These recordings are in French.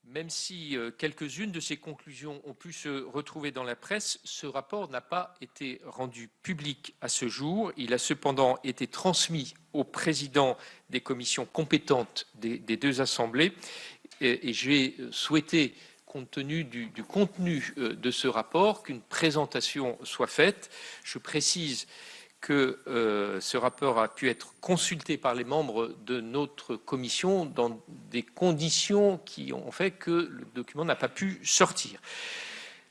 Même si quelques-unes de ces conclusions ont pu se retrouver dans la presse, ce rapport n'a pas été rendu public à ce jour. Il a cependant été transmis aux présidents des commissions compétentes des deux assemblées et j'ai souhaité, compte tenu du contenu de ce rapport, qu'une présentation soit faite. Je précise que ce rapport a pu être consulté par les membres de notre commission dans des conditions qui ont fait que le document n'a pas pu sortir.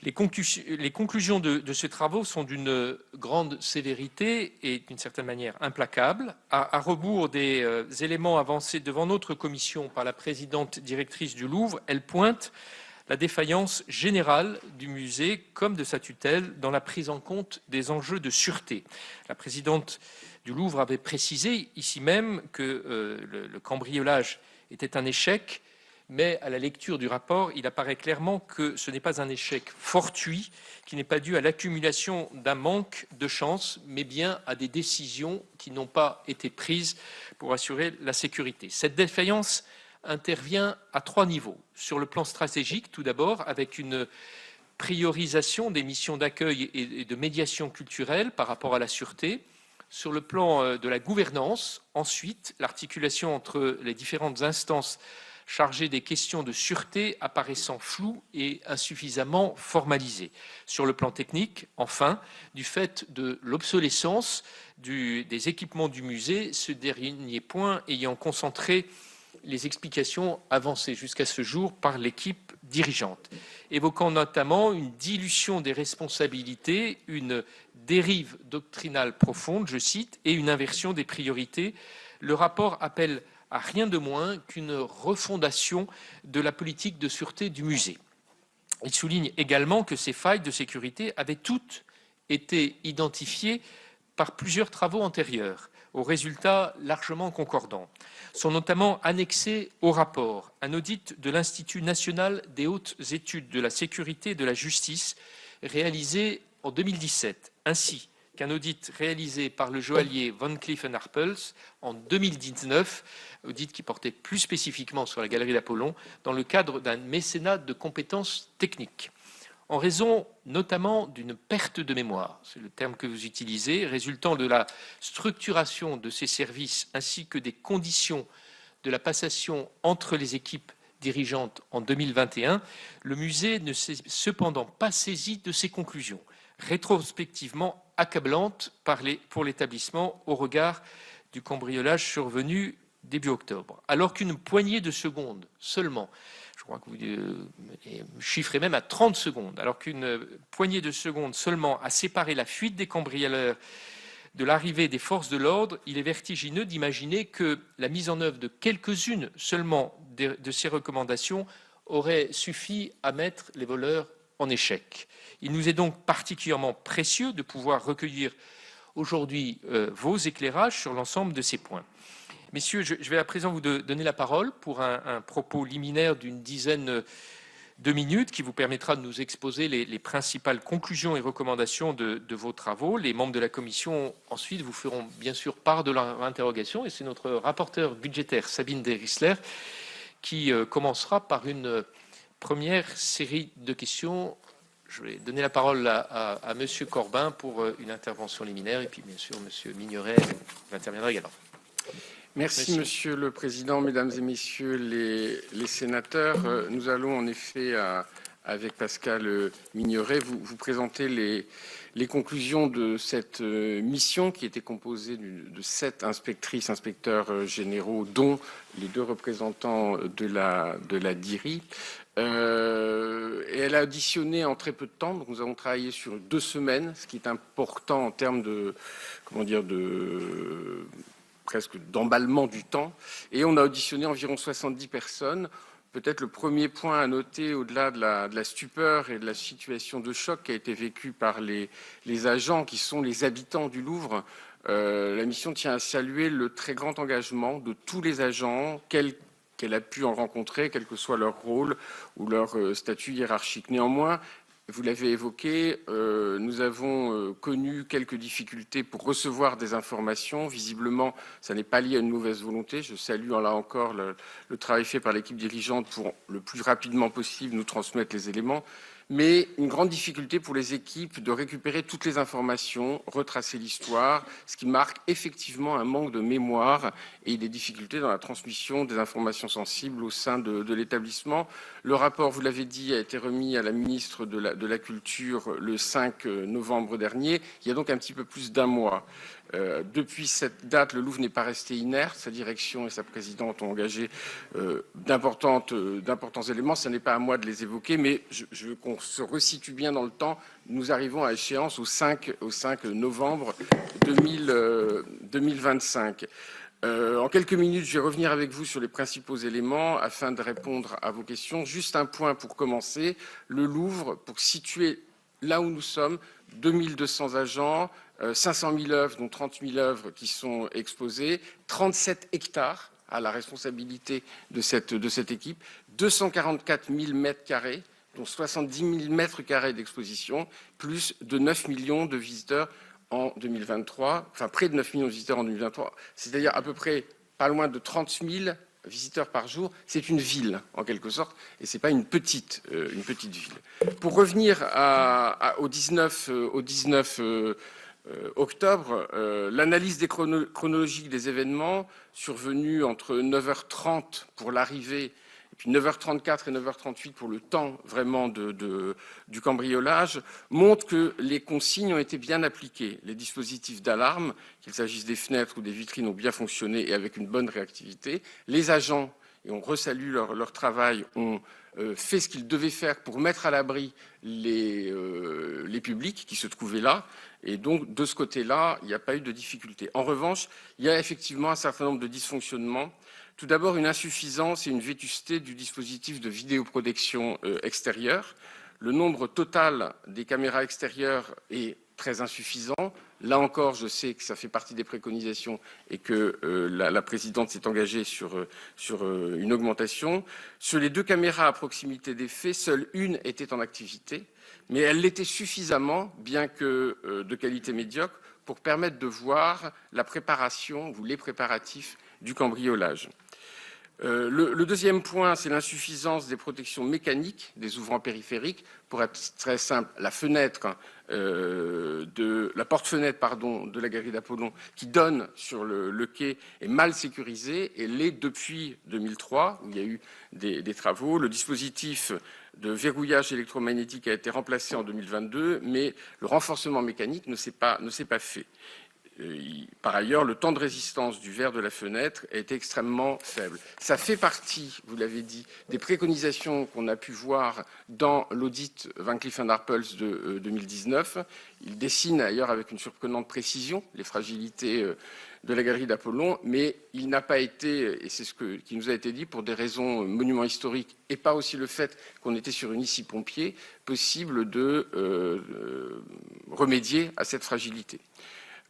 Les conclusions de ces travaux sont d'une grande sévérité et d'une certaine manière implacable. À rebours des éléments avancés devant notre commission par la présidente directrice du Louvre, elles pointent la défaillance générale du musée comme de sa tutelle dans la prise en compte des enjeux de sûreté. La présidente du Louvre avait précisé ici même que le cambriolage était un échec, mais à la lecture du rapport, il apparaît clairement que ce n'est pas un échec fortuit, qui n'est pas dû à l'accumulation d'un manque de chance, mais bien à des décisions qui n'ont pas été prises pour assurer la sécurité. Cette défaillance intervient à 3 niveaux. Sur le plan stratégique, tout d'abord, avec une priorisation des missions d'accueil et de médiation culturelle par rapport à la sûreté. Sur le plan de la gouvernance, ensuite, l'articulation entre les différentes instances chargées des questions de sûreté apparaissant floues et insuffisamment formalisées. Sur le plan technique, enfin, du fait de l'obsolescence des équipements du musée, ce dernier point ayant concentré les explications avancées jusqu'à ce jour par l'équipe dirigeante, évoquant notamment une dilution des responsabilités, une dérive doctrinale profonde, je cite, et une inversion des priorités. Le rapport appelle à rien de moins qu'une refondation de la politique de sûreté du musée. Il souligne également que ces failles de sécurité avaient toutes été identifiées par plusieurs travaux antérieurs, aux résultats largement concordants. Sont notamment annexés au rapport un audit de l'Institut national des hautes études de la sécurité et de la justice réalisé en 2017, ainsi qu'un audit réalisé par le joaillier Van Cleef & Arpels en 2019, audit qui portait plus spécifiquement sur la galerie d'Apollon, dans le cadre d'un mécénat de compétences techniques. En raison notamment d'une perte de mémoire, c'est le terme que vous utilisez, résultant de la structuration de ces services ainsi que des conditions de la passation entre les équipes dirigeantes en 2021, le musée ne s'est cependant pas saisi de ces conclusions, rétrospectivement accablantes pour l'établissement au regard du cambriolage survenu début octobre. Alors qu'une poignée de secondes seulement, je crois que vous chiffrez même à 30 secondes, alors qu'une poignée de secondes seulement a séparé la fuite des cambrioleurs de l'arrivée des forces de l'ordre, il est vertigineux d'imaginer que la mise en œuvre de quelques-unes seulement de ces recommandations aurait suffi à mettre les voleurs en échec. Il nous est donc particulièrement précieux de pouvoir recueillir aujourd'hui vos éclairages sur l'ensemble de ces points. Messieurs, je vais à présent vous donner la parole pour un propos liminaire d'une dizaine de minutes qui vous permettra de nous exposer les principales conclusions et recommandations de vos travaux. Les membres de la commission ensuite vous feront bien sûr part de leur interrogation et c'est notre rapporteur budgétaire Sabine Derisler qui commencera par une première série de questions. Je vais donner la parole à Monsieur Corbin pour une intervention liminaire et puis bien sûr Monsieur Migneret interviendra également. Merci, Monsieur le Président, Mesdames et Messieurs les sénateurs. Nous allons en effet, avec Pascal Migneret, vous présenter les conclusions de cette mission qui était composée de 7 inspectrices, inspecteurs généraux, dont les 2 représentants de la DIRI. Et elle a auditionné en très peu de temps, donc nous avons travaillé sur 2 semaines, ce qui est important en termes de, presque d'emballement du temps, et on a auditionné environ 70 personnes. Peut-être le premier point à noter, au-delà de la stupeur et de la situation de choc qui a été vécue par les agents qui sont les habitants du Louvre, la mission tient à saluer le très grand engagement de tous les agents, qu'elle a pu en rencontrer, quel que soit leur rôle ou leur statut hiérarchique. Néanmoins, vous l'avez évoqué, nous avons connu quelques difficultés pour recevoir des informations. Visiblement, ça n'est pas lié à une mauvaise volonté. Je salue là encore le travail fait par l'équipe dirigeante pour le plus rapidement possible nous transmettre les éléments. Mais une grande difficulté pour les équipes de récupérer toutes les informations, retracer l'histoire, ce qui marque effectivement un manque de mémoire et des difficultés dans la transmission des informations sensibles au sein de l'établissement. Le rapport, vous l'avez dit, a été remis à la ministre de la Culture le 5 novembre dernier, il y a donc un petit peu plus d'un mois. Depuis cette date, le Louvre n'est pas resté inerte. Sa direction et sa présidente ont engagé d'importants éléments. Ce n'est pas à moi de les évoquer, mais je veux qu'on se resitue bien dans le temps. Nous arrivons à échéance au 5 novembre 2025. En quelques minutes, je vais revenir avec vous sur les principaux éléments afin de répondre à vos questions. Juste un point pour commencer. Le Louvre, pour situer là où nous sommes, 2200 agents, 500 000 œuvres, dont 30 000 œuvres qui sont exposées, 37 hectares à la responsabilité de cette équipe, 244 000 mètres carrés, dont 70 000 mètres carrés d'exposition, plus de 9 millions de visiteurs en 2023, enfin près de 9 millions de visiteurs en 2023, c'est-à-dire à peu près pas loin de 30 000 visiteurs par jour. C'est une ville, en quelque sorte, et ce n'est pas une petite ville. Pour revenir au 19 octobre, l'analyse chronologique des événements survenus entre 9h30 pour l'arrivée et puis 9h34 et 9h38 pour le temps vraiment du cambriolage, montre que les consignes ont été bien appliquées. Les dispositifs d'alarme, qu'il s'agisse des fenêtres ou des vitrines, ont bien fonctionné et avec une bonne réactivité. Les agents, et on resalue leur travail, ont fait ce qu'ils devaient faire pour mettre à l'abri les publics qui se trouvaient là. Et donc, de ce côté-là, il n'y a pas eu de difficulté. En revanche, il y a effectivement un certain nombre de dysfonctionnements. Tout d'abord, une insuffisance et une vétusté du dispositif de vidéoprotection extérieure. Le nombre total des caméras extérieures est très insuffisant. Là encore, je sais que ça fait partie des préconisations et que la présidente s'est engagée sur une augmentation. Sur les 2 caméras à proximité des faits, seule une était en activité, mais elle l'était suffisamment, bien que de qualité médiocre, pour permettre de voir la préparation ou les préparatifs du cambriolage. Le deuxième point, c'est l'insuffisance des protections mécaniques des ouvrants périphériques. Pour être très simple, la porte-fenêtre de la galerie d'Apollon qui donne sur le quai est mal sécurisée et l'est depuis 2003, où il y a eu des travaux. Le dispositif de verrouillage électromagnétique a été remplacé en 2022, mais le renforcement mécanique ne s'est pas fait. Par ailleurs, le temps de résistance du verre de la fenêtre est extrêmement faible. Ça fait partie, vous l'avez dit, des préconisations qu'on a pu voir dans l'audit Van Cleef & Arpels de 2019. Il dessine d'ailleurs avec une surprenante précision les fragilités de la galerie d'Apollon, mais il n'a pas été, et c'est qui nous a été dit, pour des raisons monuments historiques et pas aussi le fait qu'on était sur une ici-pompier, possible de remédier à cette fragilité.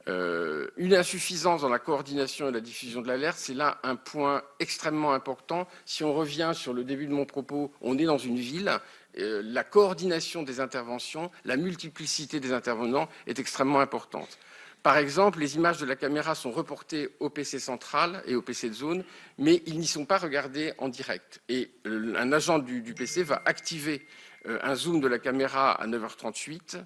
Une insuffisance dans la coordination et la diffusion de l'alerte, c'est là un point extrêmement important. Si on revient sur le début de mon propos, on est dans une ville, la coordination des interventions, la multiplicité des intervenants est extrêmement importante. Par exemple, les images de la caméra sont reportées au PC central et au PC de zone, mais ils n'y sont pas regardés en direct. Et un agent du PC va activer un zoom de la caméra à 9h38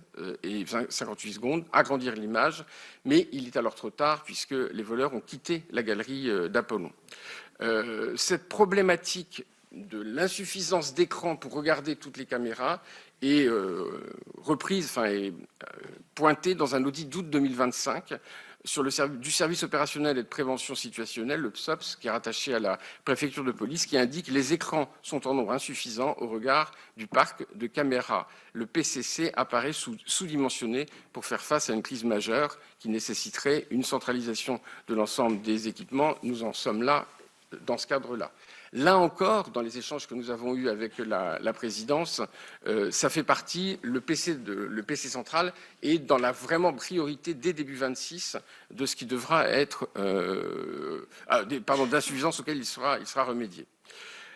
et 58 secondes, agrandir l'image, mais il est alors trop tard puisque les voleurs ont quitté la galerie d'Apollon. Cette problématique de l'insuffisance d'écran pour regarder toutes les caméras est pointée dans un audit d'août 2025 du service opérationnel et de prévention situationnelle, le PSOPS, qui est rattaché à la préfecture de police, qui indique que les écrans sont en nombre insuffisant au regard du parc de caméras. Le PCC apparaît sous-dimensionné pour faire face à une crise majeure qui nécessiterait une centralisation de l'ensemble des équipements. Nous en sommes là, dans ce cadre-là. Là encore, dans les échanges que nous avons eus avec la présidence, ça fait partie, le PC central est dans la vraiment priorité dès début 26 de ce qui devra être, d'insuffisance auquel il sera remédié.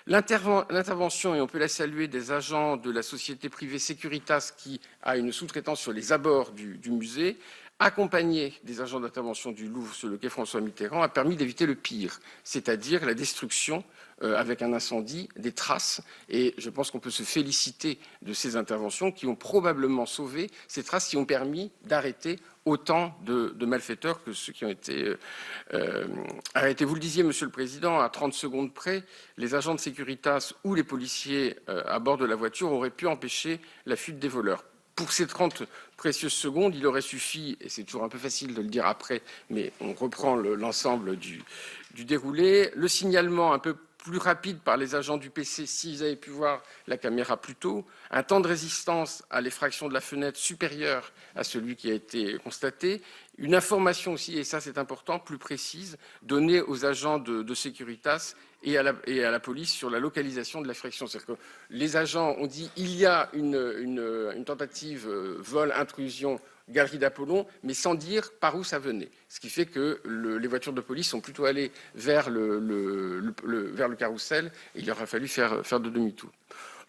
L'intervention, et on peut la saluer, des agents de la société privée Securitas qui a une sous-traitance sur les abords du musée, accompagné des agents d'intervention du Louvre sur le quai François Mitterrand, a permis d'éviter le pire, c'est-à-dire la destruction avec un incendie des traces. Et je pense qu'on peut se féliciter de ces interventions qui ont probablement sauvé ces traces, qui ont permis d'arrêter autant de malfaiteurs que ceux qui ont été arrêtés. Vous le disiez, Monsieur le Président, à 30 secondes près, les agents de Securitas ou les policiers à bord de la voiture auraient pu empêcher la fuite des voleurs. Pour ces 30 précieuses secondes, il aurait suffi, et c'est toujours un peu facile de le dire après, mais on reprend l'ensemble du déroulé, le signalement un peu plus rapide par les agents du PC s'ils avaient pu voir la caméra plus tôt, un temps de résistance à l'effraction de la fenêtre supérieur à celui qui a été constaté, une information aussi, et ça c'est important, plus précise, donnée aux agents de Securitas et à la police sur la localisation de l'effraction. C'est-à-dire que les agents ont dit il y a une tentative vol-intrusion galerie d'Apollon, mais sans dire par où ça venait. Ce qui fait que les voitures de police sont plutôt allées vers vers le carrousel et il aura fallu faire de demi-tour.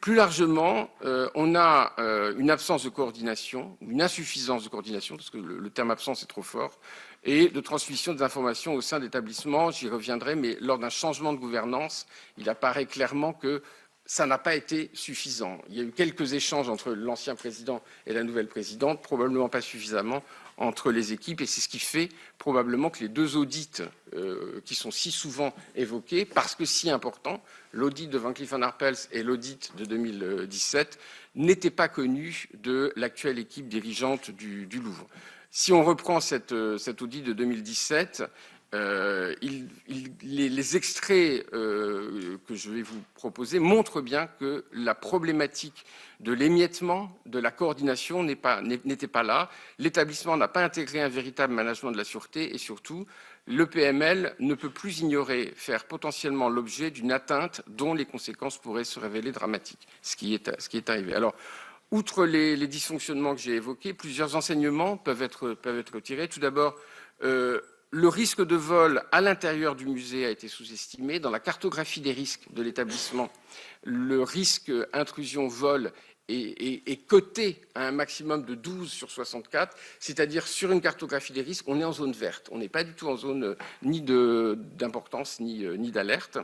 Plus largement, on a une absence de coordination, une insuffisance de coordination, parce que le terme absence est trop fort, et de transmission des informations au sein d'établissements, j'y reviendrai, mais lors d'un changement de gouvernance, il apparaît clairement que ça n'a pas été suffisant. Il y a eu quelques échanges entre l'ancien président et la nouvelle présidente, probablement pas suffisamment entre les équipes, et c'est ce qui fait probablement que les deux audits qui sont si souvent évoqués, parce que si importants, l'audit de Van Cleef & Arpels et l'audit de 2017, n'étaient pas connus de l'actuelle équipe dirigeante du Louvre. Si on reprend cet audit de 2017, les extraits que je vais vous proposer montrent bien que la problématique de l'émiettement, de la coordination n'était pas là. L'établissement n'a pas intégré un véritable management de la sûreté et surtout, le PML ne peut plus ignorer faire potentiellement l'objet d'une atteinte dont les conséquences pourraient se révéler dramatiques, ce qui est arrivé. Alors, outre les dysfonctionnements que j'ai évoqués, plusieurs enseignements peuvent être tirés. Tout d'abord, le risque de vol à l'intérieur du musée a été sous-estimé. Dans la cartographie des risques de l'établissement, le risque intrusion-vol est coté à un maximum de 12 sur 64, c'est-à-dire sur une cartographie des risques, on est en zone verte. On n'est pas du tout en zone ni d'importance ni d'alerte.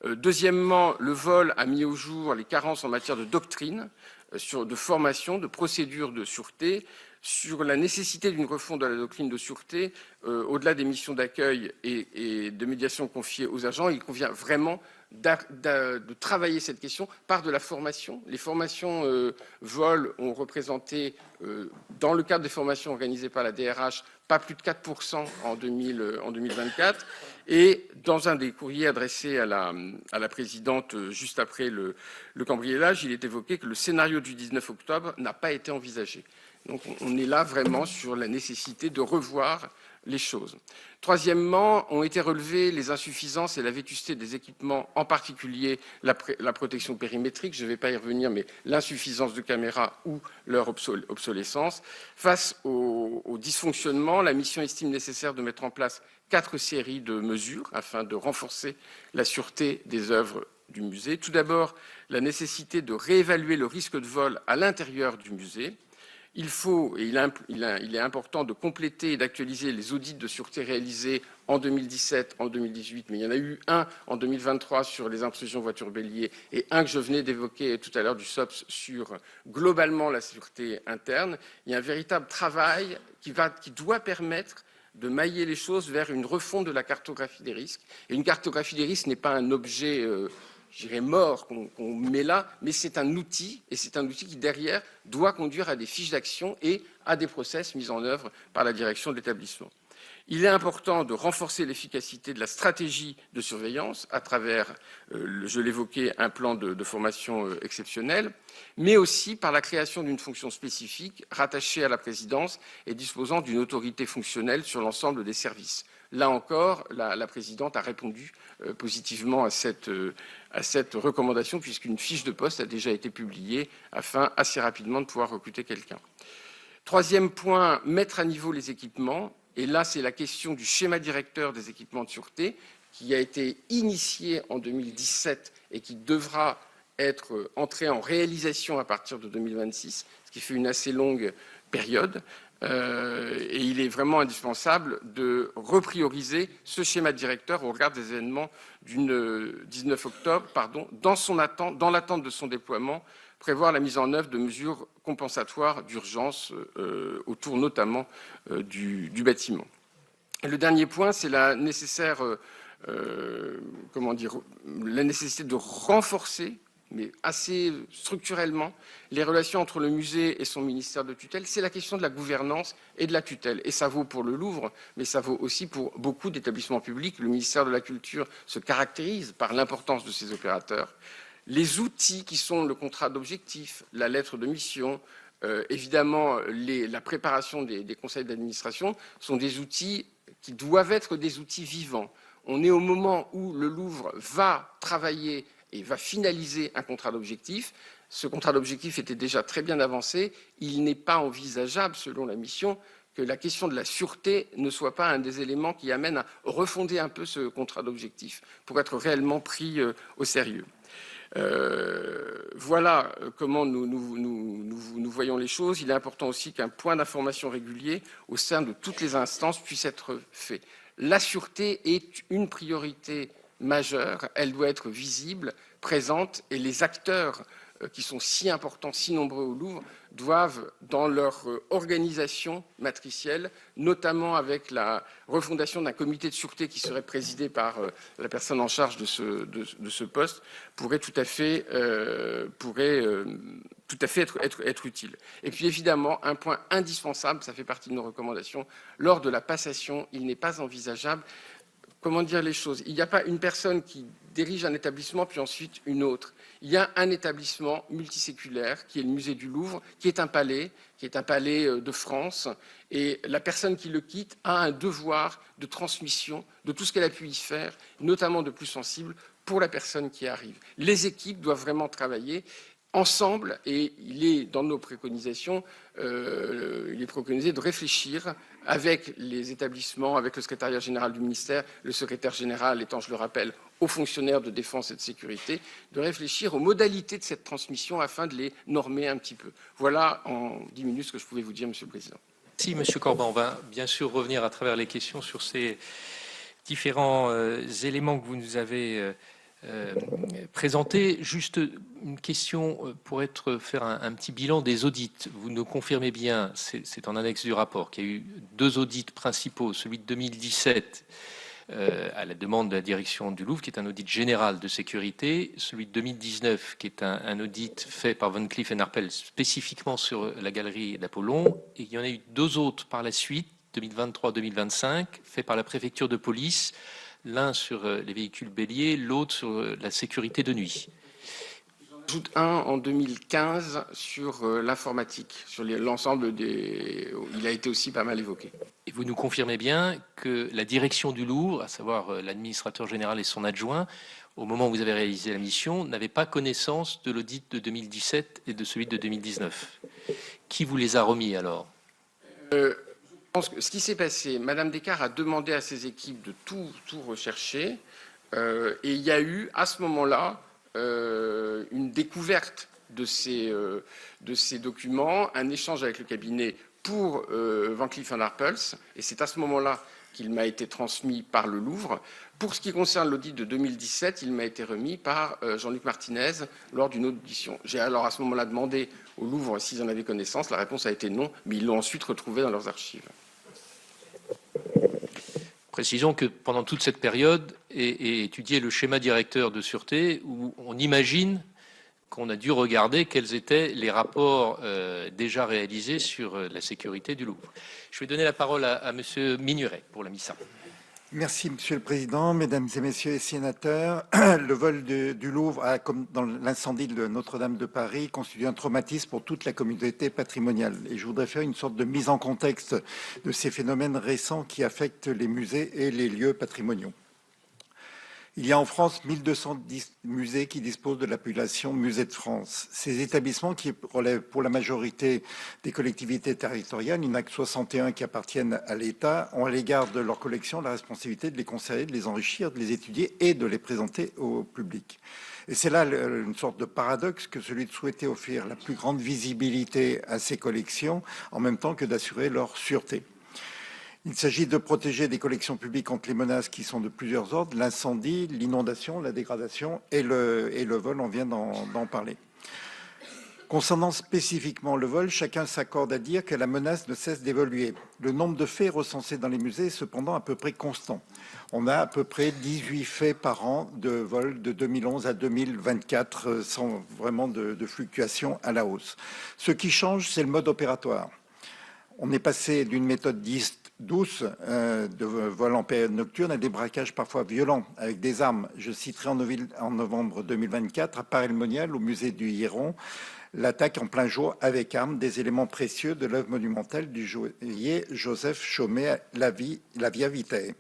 Deuxièmement, le vol a mis au jour les carences en matière de doctrine, de formation, de procédures de sûreté, sur la nécessité d'une refonte de la doctrine de sûreté, au-delà des missions d'accueil et de médiation confiées aux agents, il convient vraiment de travailler cette question par de la formation. Les formations vol ont représenté, dans le cadre des formations organisées par la DRH, pas plus de 4% en 2024. Et dans un des courriers adressés à la présidente juste après le cambriolage, il est évoqué que le scénario du 19 octobre n'a pas été envisagé. Donc on est là vraiment sur la nécessité de revoir les choses. Troisièmement, ont été relevées les insuffisances et la vétusté des équipements, en particulier la protection périmétrique, je ne vais pas y revenir, mais l'insuffisance de caméras ou leur obsolescence. Face au dysfonctionnement, la mission estime nécessaire de mettre en place 4 séries de mesures afin de renforcer la sûreté des œuvres du musée. Tout d'abord, la nécessité de réévaluer le risque de vol à l'intérieur du musée. Il faut, et il est important de compléter et d'actualiser les audits de sûreté réalisés en 2017, en 2018, mais il y en a eu un en 2023 sur les intrusions voitures béliers et un que je venais d'évoquer tout à l'heure du SOPS sur globalement la sûreté interne. Il y a un véritable travail qui doit permettre de mailler les choses vers une refonte de la cartographie des risques. Et une cartographie des risques n'est pas un objet je dirais mort qu'on met là, mais c'est un outil, et c'est un outil qui, derrière, doit conduire à des fiches d'action et à des process mis en œuvre par la direction de l'établissement. Il est important de renforcer l'efficacité de la stratégie de surveillance à travers, je l'évoquais, un plan de formation exceptionnel, mais aussi par la création d'une fonction spécifique rattachée à la présidence et disposant d'une autorité fonctionnelle sur l'ensemble des services. Là encore, la présidente a répondu positivement à cette recommandation, puisqu'une fiche de poste a déjà été publiée afin assez rapidement de pouvoir recruter quelqu'un. Troisième point, mettre à niveau les équipements. Et là, c'est la question du schéma directeur des équipements de sûreté qui a été initié en 2017 et qui devra être entré en réalisation à partir de 2026, ce qui fait une assez longue période. Et il est vraiment indispensable de reprioriser ce schéma directeur au regard des événements du 19 octobre, dans l'attente de son déploiement, prévoir la mise en œuvre de mesures compensatoires d'urgence autour notamment du bâtiment. Et le dernier point, c'est la nécessité de renforcer, mais assez structurellement, les relations entre le musée et son ministère de tutelle. C'est la question de la gouvernance et de la tutelle. Et ça vaut pour le Louvre, mais ça vaut aussi pour beaucoup d'établissements publics. Le ministère de la Culture se caractérise par l'importance de ses opérateurs. Les outils qui sont le contrat d'objectif, la lettre de mission, évidemment la préparation des conseils d'administration sont des outils qui doivent être des outils vivants. On est au moment où le Louvre va travailler et va finaliser un contrat d'objectif. Ce contrat d'objectif était déjà très bien avancé. Il n'est pas envisageable, selon la mission, que la question de la sûreté ne soit pas un des éléments qui amène à refonder un peu ce contrat d'objectif pour être réellement pris au sérieux. Voilà comment nous voyons les choses. Il est important aussi qu'un point d'information régulier au sein de toutes les instances puisse être fait. La sûreté est une priorité majeure, elle doit être visible, présente, et les acteurs qui sont si importants, si nombreux au Louvre, doivent, dans leur organisation matricielle, notamment avec la refondation d'un comité de sûreté qui serait présidé par la personne en charge de ce poste, pourrait tout à fait être utile. Et puis évidemment, un point indispensable, ça fait partie de nos recommandations, lors de la passation, il n'est pas envisageable, comment dire les choses, il n'y a pas une personne qui dirige un établissement puis ensuite une autre. Il y a un établissement multiséculaire qui est le musée du Louvre, qui est un palais de France, et la personne qui le quitte a un devoir de transmission de tout ce qu'elle a pu y faire, notamment de plus sensible pour la personne qui arrive. Les équipes doivent vraiment travailler ensemble, et il est dans nos préconisations, il est préconisé de réfléchir avec les établissements, avec le secrétariat général du ministère, le secrétaire général étant, je le rappelle, aux fonctionnaires de défense et de sécurité, de réfléchir aux modalités de cette transmission afin de les normer un petit peu. Voilà en 10 minutes ce que je pouvais vous dire, Monsieur le Président. Merci, Monsieur Corban. On va bien sûr revenir à travers les questions sur ces différents éléments que vous nous avez présentés. Juste une question pour faire un petit bilan des audits. Vous nous confirmez bien, c'est en annexe du rapport, qu'il y a eu 2 audits principaux, celui de 2017 à la demande de la direction du Louvre, qui est un audit général de sécurité, celui de 2019, qui est un audit fait par Van Cleef & Arpels spécifiquement sur la galerie d'Apollon, et il y en a eu 2 autres par la suite, 2023-2025, fait par la préfecture de police, l'un sur les véhicules béliers, l'autre sur la sécurité de nuit. J'ajoute un en 2015 sur l'informatique, sur l'ensemble des... Il a été aussi pas mal évoqué. Et vous nous confirmez bien que la direction du Louvre, à savoir l'administrateur général et son adjoint, au moment où vous avez réalisé la mission, n'avaient pas connaissance de l'audit de 2017 et de celui de 2019. Qui vous les a remis alors ? Je pense que ce qui s'est passé, Madame Descartes a demandé à ses équipes de tout rechercher, et il y a eu à ce moment-là une découverte de ces documents, un échange avec le cabinet pour Van Cleef & Arpels, et c'est à ce moment-là qu'il m'a été transmis par le Louvre. Pour ce qui concerne l'audit de 2017, il m'a été remis par Jean-Luc Martinez lors d'une audition. J'ai alors à ce moment-là demandé au Louvre s'ils en avaient connaissance. La réponse a été non, mais ils l'ont ensuite retrouvé dans leurs archives. Précisons que pendant toute cette période est étudié le schéma directeur de sûreté où on imagine qu'on a dû regarder quels étaient les rapports déjà réalisés sur la sécurité du Louvre. Je vais donner la parole à Monsieur Mignoret pour la MISA. Merci, Monsieur le Président, Mesdames et Messieurs les sénateurs. Le vol du Louvre a, comme dans l'incendie de Notre-Dame de Paris, constitué un traumatisme pour toute la communauté patrimoniale. Et je voudrais faire une sorte de mise en contexte de ces phénomènes récents qui affectent les musées et les lieux patrimoniaux. Il y a en France 1210 musées qui disposent de l'appellation Musée de France. Ces établissements qui relèvent pour la majorité des collectivités territoriales, il n'y en a que 61 qui appartiennent à l'État, ont à l'égard de leur collection la responsabilité de les conserver, de les enrichir, de les étudier et de les présenter au public. Et c'est là une sorte de paradoxe que celui de souhaiter offrir la plus grande visibilité à ces collections en même temps que d'assurer leur sûreté. Il s'agit de protéger des collections publiques contre les menaces qui sont de plusieurs ordres, l'incendie, l'inondation, la dégradation et le vol, on vient d'en parler. Concernant spécifiquement le vol, chacun s'accorde à dire que la menace ne cesse d'évoluer. Le nombre de faits recensés dans les musées est cependant à peu près constant. On a à peu près 18 faits par an de vol de 2011 à 2024, sans vraiment de fluctuation à la hausse. Ce qui change, c'est le mode opératoire. On est passé d'une méthode douce de vol en période nocturne à des braquages parfois violents avec des armes. Je citerai en novembre 2024 à Paray-le-Monial, au musée du Hieron, l'attaque en plein jour avec armes des éléments précieux de l'œuvre monumentale du joaillier Joseph Chaumet, la Via Vitae.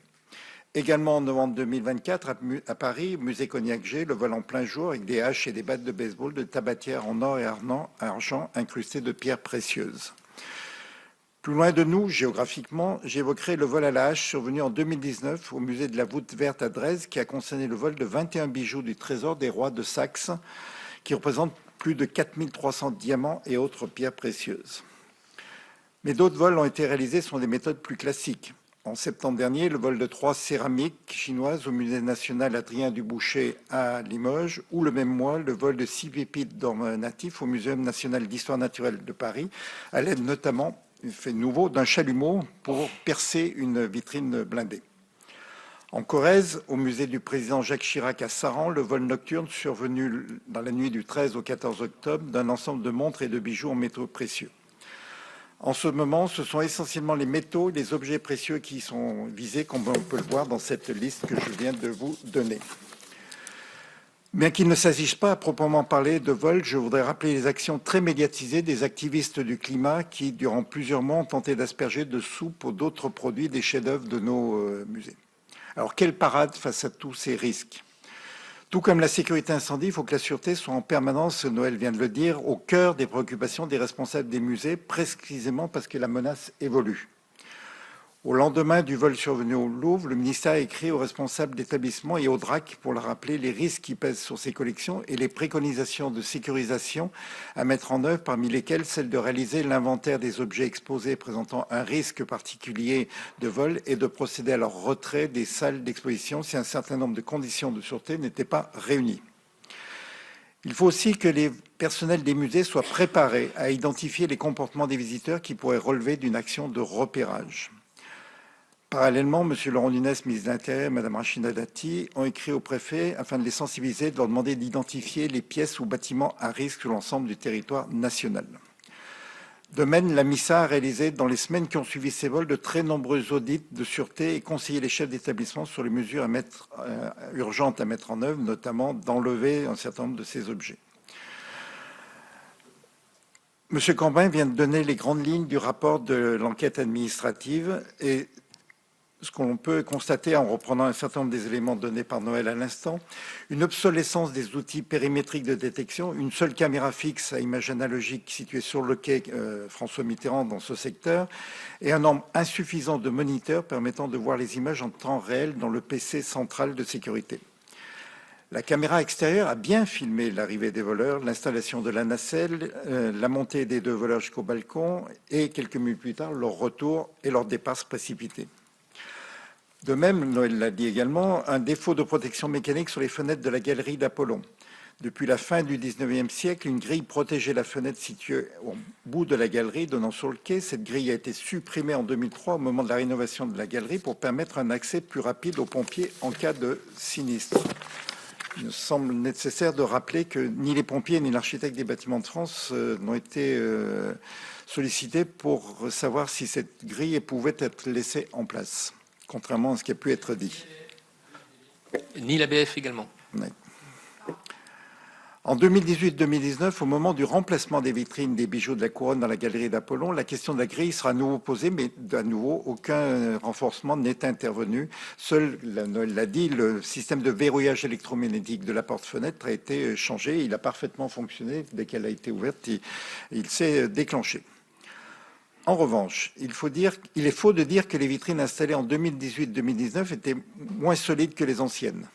Également en novembre 2024 à Paris, musée Cognac-G, le vol en plein jour avec des haches et des battes de baseball de tabatières en or et argent incrustées de pierres précieuses. Plus loin de nous, géographiquement, j'évoquerai le vol à la hache survenu en 2019 au musée de la Voûte Verte à Dresde, qui a concerné le vol de 21 bijoux du trésor des rois de Saxe, qui représentent plus de 4300 diamants et autres pierres précieuses. Mais d'autres vols ont été réalisés sur des méthodes plus classiques. En septembre dernier, le vol de 3 céramiques chinoises au musée national Adrien Duboucher à Limoges, ou le même mois, le vol de 6 pépites d'or natif au Muséum national d'histoire naturelle de Paris, à l'aide notamment fait nouveau d'un chalumeau pour percer une vitrine blindée. En Corrèze, au musée du président Jacques Chirac à Saran, le vol nocturne survenu dans la nuit du 13 au 14 octobre d'un ensemble de montres et de bijoux en métaux précieux. En ce moment, ce sont essentiellement les métaux et les objets précieux qui sont visés, comme on peut le voir dans cette liste que je viens de vous donner. Bien qu'il ne s'agisse pas à proprement parler de vol, je voudrais rappeler les actions très médiatisées des activistes du climat qui, durant plusieurs mois, ont tenté d'asperger de soupe ou d'autres produits des chefs-d'œuvre de nos musées. Alors, quelle parade face à tous ces risques ? Tout comme la sécurité incendie, il faut que la sûreté soit en permanence, Noël vient de le dire, au cœur des préoccupations des responsables des musées, précisément parce que la menace évolue. Au lendemain du vol survenu au Louvre, le ministère a écrit aux responsables d'établissements et au DRAC pour leur rappeler les risques qui pèsent sur ces collections et les préconisations de sécurisation à mettre en œuvre, parmi lesquelles celle de réaliser l'inventaire des objets exposés présentant un risque particulier de vol et de procéder à leur retrait des salles d'exposition si un certain nombre de conditions de sûreté n'étaient pas réunies. Il faut aussi que les personnels des musées soient préparés à identifier les comportements des visiteurs qui pourraient relever d'une action de repérage. Parallèlement, M. Laurent Nunez, ministre de l'Intérieur, et Mme Rachida Dati ont écrit au préfet afin de les sensibiliser, de leur demander d'identifier les pièces ou bâtiments à risque sur l'ensemble du territoire national. De même, la MISA a réalisé dans les semaines qui ont suivi ces vols de très nombreux audits de sûreté et conseillé les chefs d'établissement sur les mesures urgentes à mettre en œuvre, notamment d'enlever un certain nombre de ces objets. M. Cambin vient de donner les grandes lignes du rapport de l'enquête administrative et ce qu'on peut constater en reprenant un certain nombre des éléments donnés par Noël à l'instant, une obsolescence des outils périmétriques de détection, une seule caméra fixe à image analogique située sur le quai François Mitterrand dans ce secteur, et un nombre insuffisant de moniteurs permettant de voir les images en temps réel dans le PC central de sécurité. La caméra extérieure a bien filmé l'arrivée des voleurs, l'installation de la nacelle, la montée des 2 voleurs jusqu'au balcon et quelques minutes plus tard, leur retour et leur départ précipité. De même, Noël l'a dit également, un défaut de protection mécanique sur les fenêtres de la galerie d'Apollon. Depuis la fin du XIXe siècle, une grille protégeait la fenêtre située au bout de la galerie donnant sur le quai. Cette grille a été supprimée en 2003 au moment de la rénovation de la galerie pour permettre un accès plus rapide aux pompiers en cas de sinistre. Il me semble nécessaire de rappeler que ni les pompiers ni l'architecte des bâtiments de France n'ont été sollicités pour savoir si cette grille pouvait être laissée en place, contrairement à ce qui a pu être dit. Ni l'ABF également. Oui. En 2018-2019, au moment du remplacement des vitrines des bijoux de la couronne dans la galerie d'Apollon, la question de la grille sera à nouveau posée, mais à nouveau, aucun renforcement n'est intervenu. Seul, Noël l'a dit, le système de verrouillage électromagnétique de la porte-fenêtre a été changé. Il a parfaitement fonctionné. Dès qu'elle a été ouverte, il s'est déclenché. En revanche, il est faux de dire que les vitrines installées en 2018-2019 étaient moins solides que les anciennes.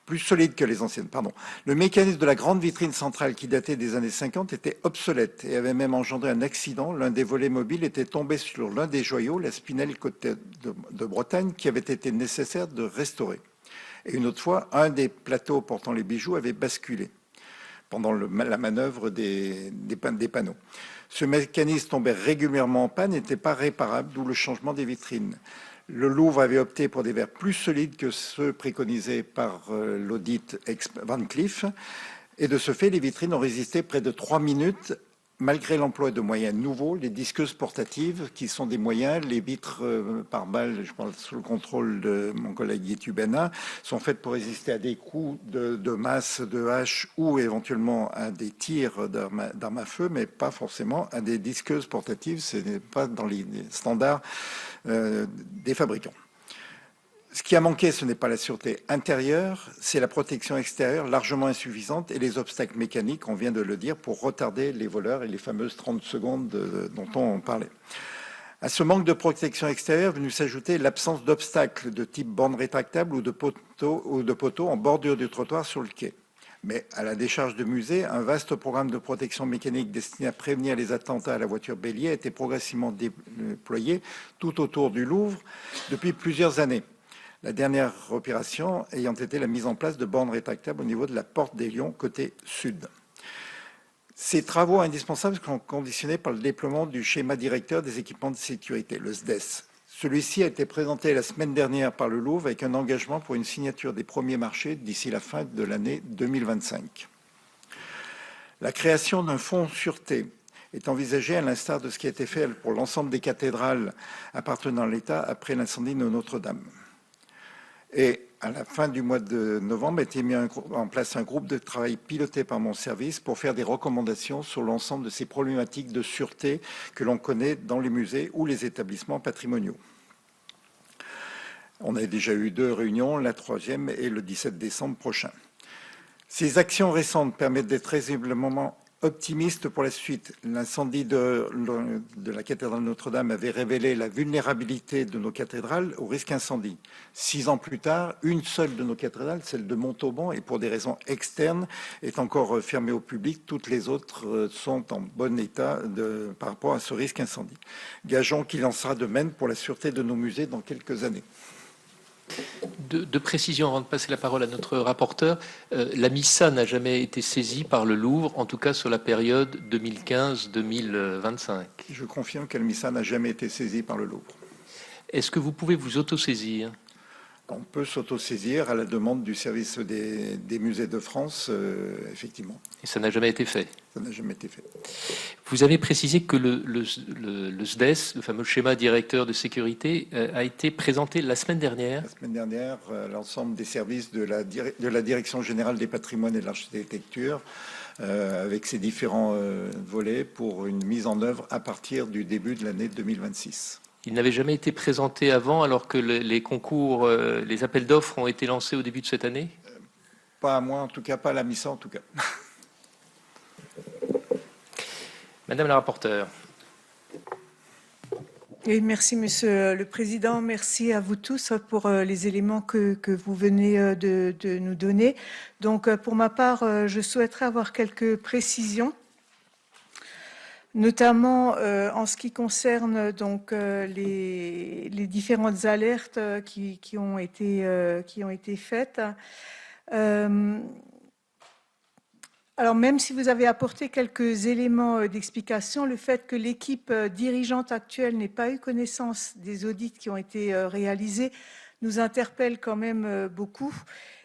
Plus solide que les anciennes, pardon. Le mécanisme de la grande vitrine centrale qui datait des années 50 était obsolète et avait même engendré un accident. L'un des volets mobiles était tombé sur l'un des joyaux, la spinelle côte de Bretagne, qui avait été nécessaire de restaurer. Et une autre fois, un des plateaux portant les bijoux avait basculé pendant la manœuvre des panneaux. Ce mécanisme tombait régulièrement en panne et n'était pas réparable, d'où le changement des vitrines. Le Louvre avait opté pour des verres plus solides que ceux préconisés par l'audit Van Cleef. Et de ce fait, les vitrines ont résisté près de 3 minutes, malgré l'emploi de moyens nouveaux, les disqueuses portatives, qui sont des moyens, les vitres par balle, je parle sous le contrôle de mon collègue Yetu Bena, sont faites pour résister à des coups de masse, de hache ou éventuellement à des tirs d'armes à feu, mais pas forcément à des disqueuses portatives. Ce n'est pas dans les standards des fabricants. Ce qui a manqué, ce n'est pas la sûreté intérieure, c'est la protection extérieure largement insuffisante et les obstacles mécaniques, on vient de le dire, pour retarder les voleurs et les fameuses 30 secondes dont on parlait. À ce manque de protection extérieure est venu s'ajouter l'absence d'obstacles de type borne rétractable ou de poteaux en bordure du trottoir sur le quai. Mais à la décharge de musée, un vaste programme de protection mécanique destiné à prévenir les attentats à la voiture bélier a été progressivement déployé tout autour du Louvre depuis plusieurs années. La dernière opération ayant été la mise en place de bornes rétractables au niveau de la porte des Lions, côté sud. Ces travaux indispensables sont conditionnés par le déploiement du schéma directeur des équipements de sécurité, le SDES. Celui-ci a été présenté la semaine dernière par le Louvre avec un engagement pour une signature des premiers marchés d'ici la fin de l'année 2025. La création d'un fonds sûreté est envisagée à l'instar de ce qui a été fait pour l'ensemble des cathédrales appartenant à l'État après l'incendie de Notre-Dame. Et à la fin du mois de novembre, a été mis en place un groupe de travail piloté par mon service pour faire des recommandations sur l'ensemble de ces problématiques de sûreté que l'on connaît dans les musées ou les établissements patrimoniaux. On a déjà eu 2 réunions, la 3e est le 17 décembre prochain. Ces actions récentes permettent d'être raisonnablement optimiste pour la suite. L'incendie de la cathédrale Notre-Dame avait révélé la vulnérabilité de nos cathédrales au risque incendie. 6 ans plus tard, une seule de nos cathédrales, celle de Montauban, et pour des raisons externes, est encore fermée au public. Toutes les autres sont en bon état par rapport à ce risque incendie. Gageons qu'il en sera de même pour la sûreté de nos musées dans quelques années. De précision avant de passer la parole à notre rapporteur, la MISA n'a jamais été saisie par le Louvre, en tout cas sur la période 2015-2025. Je confirme que la MISA n'a jamais été saisie par le Louvre. Est-ce que vous pouvez vous autosaisir ? On peut s'autosaisir à la demande du service des musées de France, effectivement. Et ça n'a jamais été fait ? Ça n'a jamais été fait. Vous avez précisé que le SDES, le fameux schéma directeur de sécurité, a été présenté la semaine dernière. La semaine dernière, l'ensemble des services de la Direction générale des patrimoines et de l'architecture, avec ses différents volets pour une mise en œuvre à partir du début de l'année 2026. Il n'avait jamais été présenté avant, alors que les concours, les appels d'offres ont été lancés au début de cette année ? Pas à moi, en tout cas, pas à la MISA, en tout cas. Madame la rapporteure. Oui, merci, Monsieur le Président. Merci à vous tous pour les éléments que vous venez de nous donner. Donc, pour ma part, je souhaiterais avoir quelques précisions, notamment en ce qui concerne donc les différentes alertes qui ont été faites. Alors, même si vous avez apporté quelques éléments d'explication, le fait que l'équipe dirigeante actuelle n'ait pas eu connaissance des audits qui ont été réalisés nous interpelle quand même beaucoup.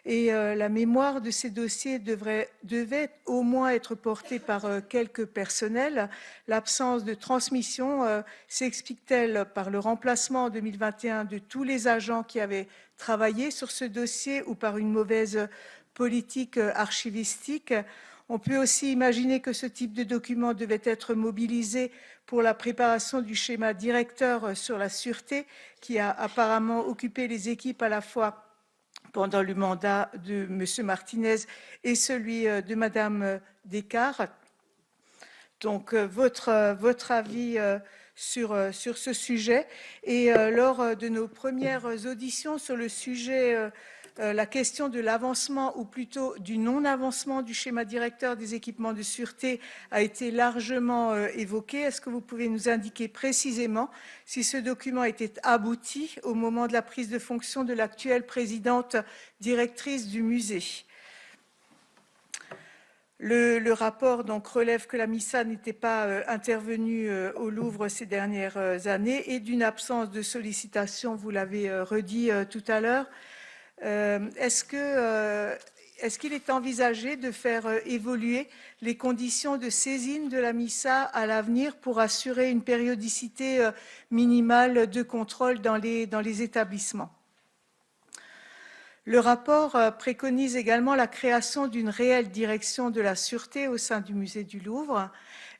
Et la mémoire de ces dossiers devait au moins être portée par quelques personnels. L'absence de transmission s'explique-t-elle par le remplacement en 2021 de tous les agents qui avaient travaillé sur ce dossier ou par une mauvaise politique archivistique. On peut aussi imaginer que ce type de document devait être mobilisé pour la préparation du schéma directeur sur la sûreté, qui a apparemment occupé les équipes à la fois pendant le mandat de M. Martinez et celui de Mme Descartes. Donc, votre avis sur ce sujet. Et lors de nos premières auditions sur le sujet, la question de l'avancement, ou plutôt du non-avancement du schéma directeur des équipements de sûreté a été largement évoquée. Est-ce que vous pouvez nous indiquer précisément si ce document était abouti au moment de la prise de fonction de l'actuelle présidente directrice du musée ? Le rapport donc relève que la MISA n'était pas intervenue au Louvre ces dernières années et d'une absence de sollicitation, vous l'avez redit tout à l'heure. Est-ce qu'il est envisagé de faire évoluer les conditions de saisine de la MISA à l'avenir pour assurer une périodicité minimale de contrôle dans les établissements ? Le rapport préconise également la création d'une réelle direction de la sûreté au sein du musée du Louvre.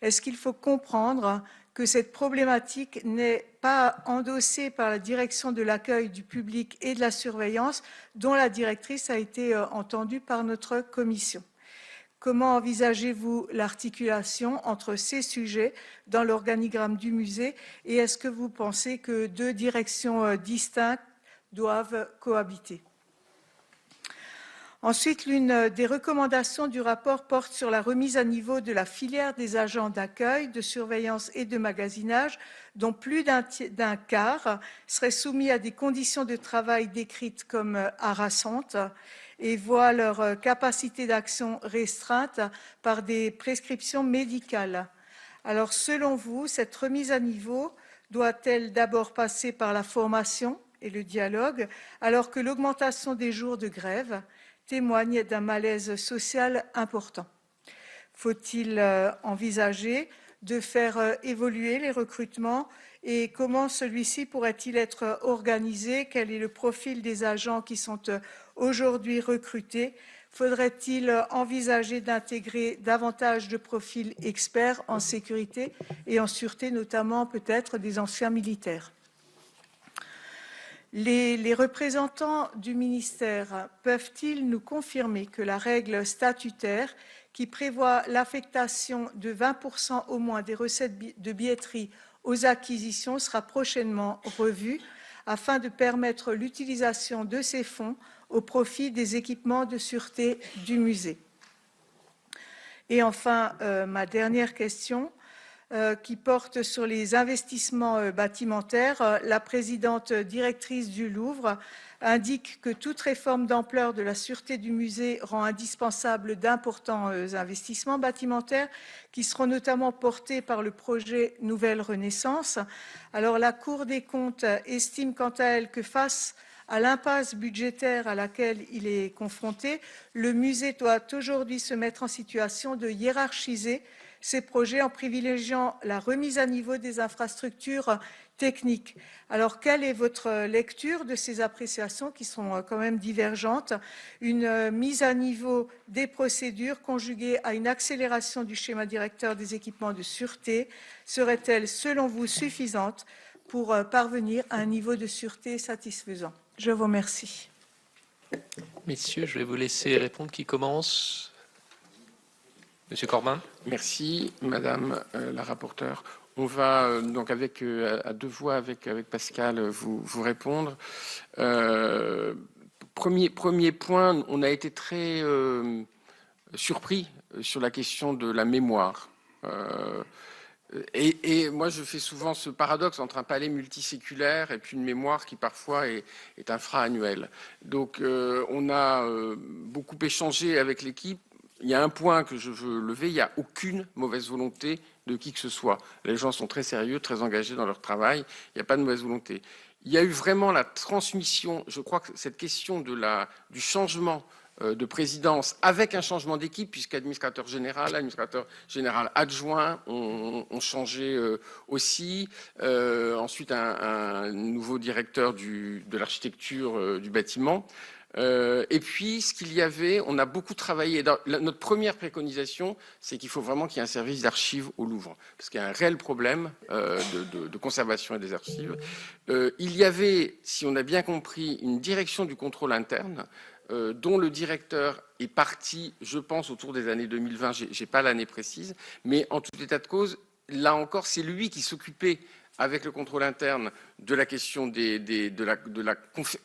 Est-ce qu'il faut comprendre que cette problématique n'est pas endossée par la direction de l'accueil du public et de la surveillance, dont la directrice a été entendue par notre commission ? Comment envisagez-vous l'articulation entre ces sujets dans l'organigramme du musée et est-ce que vous pensez que deux directions distinctes doivent cohabiter ? Ensuite, l'une des recommandations du rapport porte sur la remise à niveau de la filière des agents d'accueil, de surveillance et de magasinage, dont plus d'un quart seraient soumis à des conditions de travail décrites comme harassantes et voient leur capacité d'action restreinte par des prescriptions médicales. Alors, selon vous, cette remise à niveau doit-elle d'abord passer par la formation et le dialogue, alors que l'augmentation des jours de grève témoigne d'un malaise social important? Faut-il envisager de faire évoluer les recrutements et comment celui-ci pourrait-il être organisé? Quel est le profil des agents qui sont aujourd'hui recrutés? Faudrait-il envisager d'intégrer davantage de profils experts en sécurité et en sûreté, notamment peut-être des anciens militaires? Les représentants du ministère peuvent-ils nous confirmer que la règle statutaire qui prévoit l'affectation de 20% au moins des recettes de billetterie aux acquisitions sera prochainement revue afin de permettre l'utilisation de ces fonds au profit des équipements de sûreté du musée? Et enfin, ma dernière question, qui porte sur les investissements bâtimentaires. La présidente directrice du Louvre indique que toute réforme d'ampleur de la sûreté du musée rend indispensable d'importants investissements bâtimentaires qui seront notamment portés par le projet Nouvelle Renaissance. Alors la Cour des comptes estime quant à elle que face à l'impasse budgétaire à laquelle il est confronté, le musée doit aujourd'hui se mettre en situation de hiérarchiser ces projets en privilégiant la remise à niveau des infrastructures techniques. Alors, quelle est votre lecture de ces appréciations qui sont quand même divergentes? Une mise à niveau des procédures conjuguée à une accélération du schéma directeur des équipements de sûreté serait-elle, selon vous, suffisante pour parvenir à un niveau de sûreté satisfaisant? Je vous remercie. Messieurs, je vais vous laisser répondre. Qui commence? Monsieur Corbin. Merci, Madame la rapporteure. On va donc à deux voix avec Pascal vous répondre. Premier point, on a été très surpris sur la question de la mémoire. Et moi, je fais souvent ce paradoxe entre un palais multiséculaire et puis une mémoire qui parfois est infra-annuelle. Donc, on a beaucoup échangé avec l'équipe. Il y a un point que je veux lever, il n'y a aucune mauvaise volonté de qui que ce soit. Les gens sont très sérieux, très engagés dans leur travail, il n'y a pas de mauvaise volonté. Il y a eu vraiment la transmission, je crois que cette question du changement de présidence avec un changement d'équipe, puisqu'administrateur général adjoint ont changé aussi. Ensuite, un nouveau directeur de l'architecture du bâtiment. Et puis, ce qu'il y avait, on a beaucoup travaillé. Notre première préconisation, c'est qu'il faut vraiment qu'il y ait un service d'archives au Louvre, parce qu'il y a un réel problème de conservation et des archives. Il y avait, si on a bien compris, une direction du contrôle interne, dont le directeur est parti, je pense, autour des années 2020, je n'ai pas l'année précise, mais en tout état de cause, là encore, c'est lui qui s'occupait avec le contrôle interne de la question de la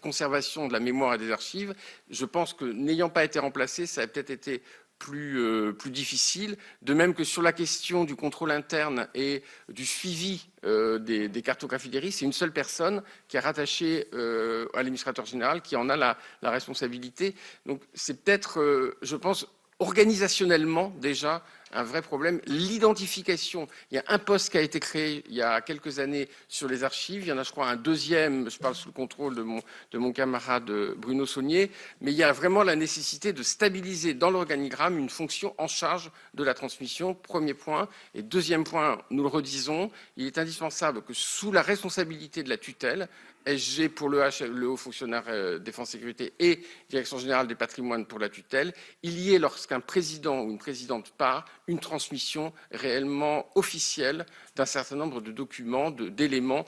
conservation de la mémoire et des archives. Je pense que n'ayant pas été remplacé, ça a peut-être été plus difficile. De même que sur la question du contrôle interne et du suivi des cartographies des risques, c'est une seule personne qui est rattachée à l'administrateur général qui en a la responsabilité. Donc c'est peut-être, je pense, organisationnellement déjà un vrai problème. L'identification, il y a un poste qui a été créé il y a quelques années sur les archives, il y en a je crois un deuxième, je parle sous le contrôle de mon camarade Bruno Saunier, mais il y a vraiment la nécessité de stabiliser dans l'organigramme une fonction en charge de la transmission, premier point. Et deuxième point, nous le redisons, il est indispensable que sous la responsabilité de la tutelle, SG pour le haut fonctionnaire défense-sécurité et Direction générale des patrimoines pour la tutelle, il y ait, lorsqu'un président ou une présidente part, une transmission réellement officielle d'un certain nombre de documents, d'éléments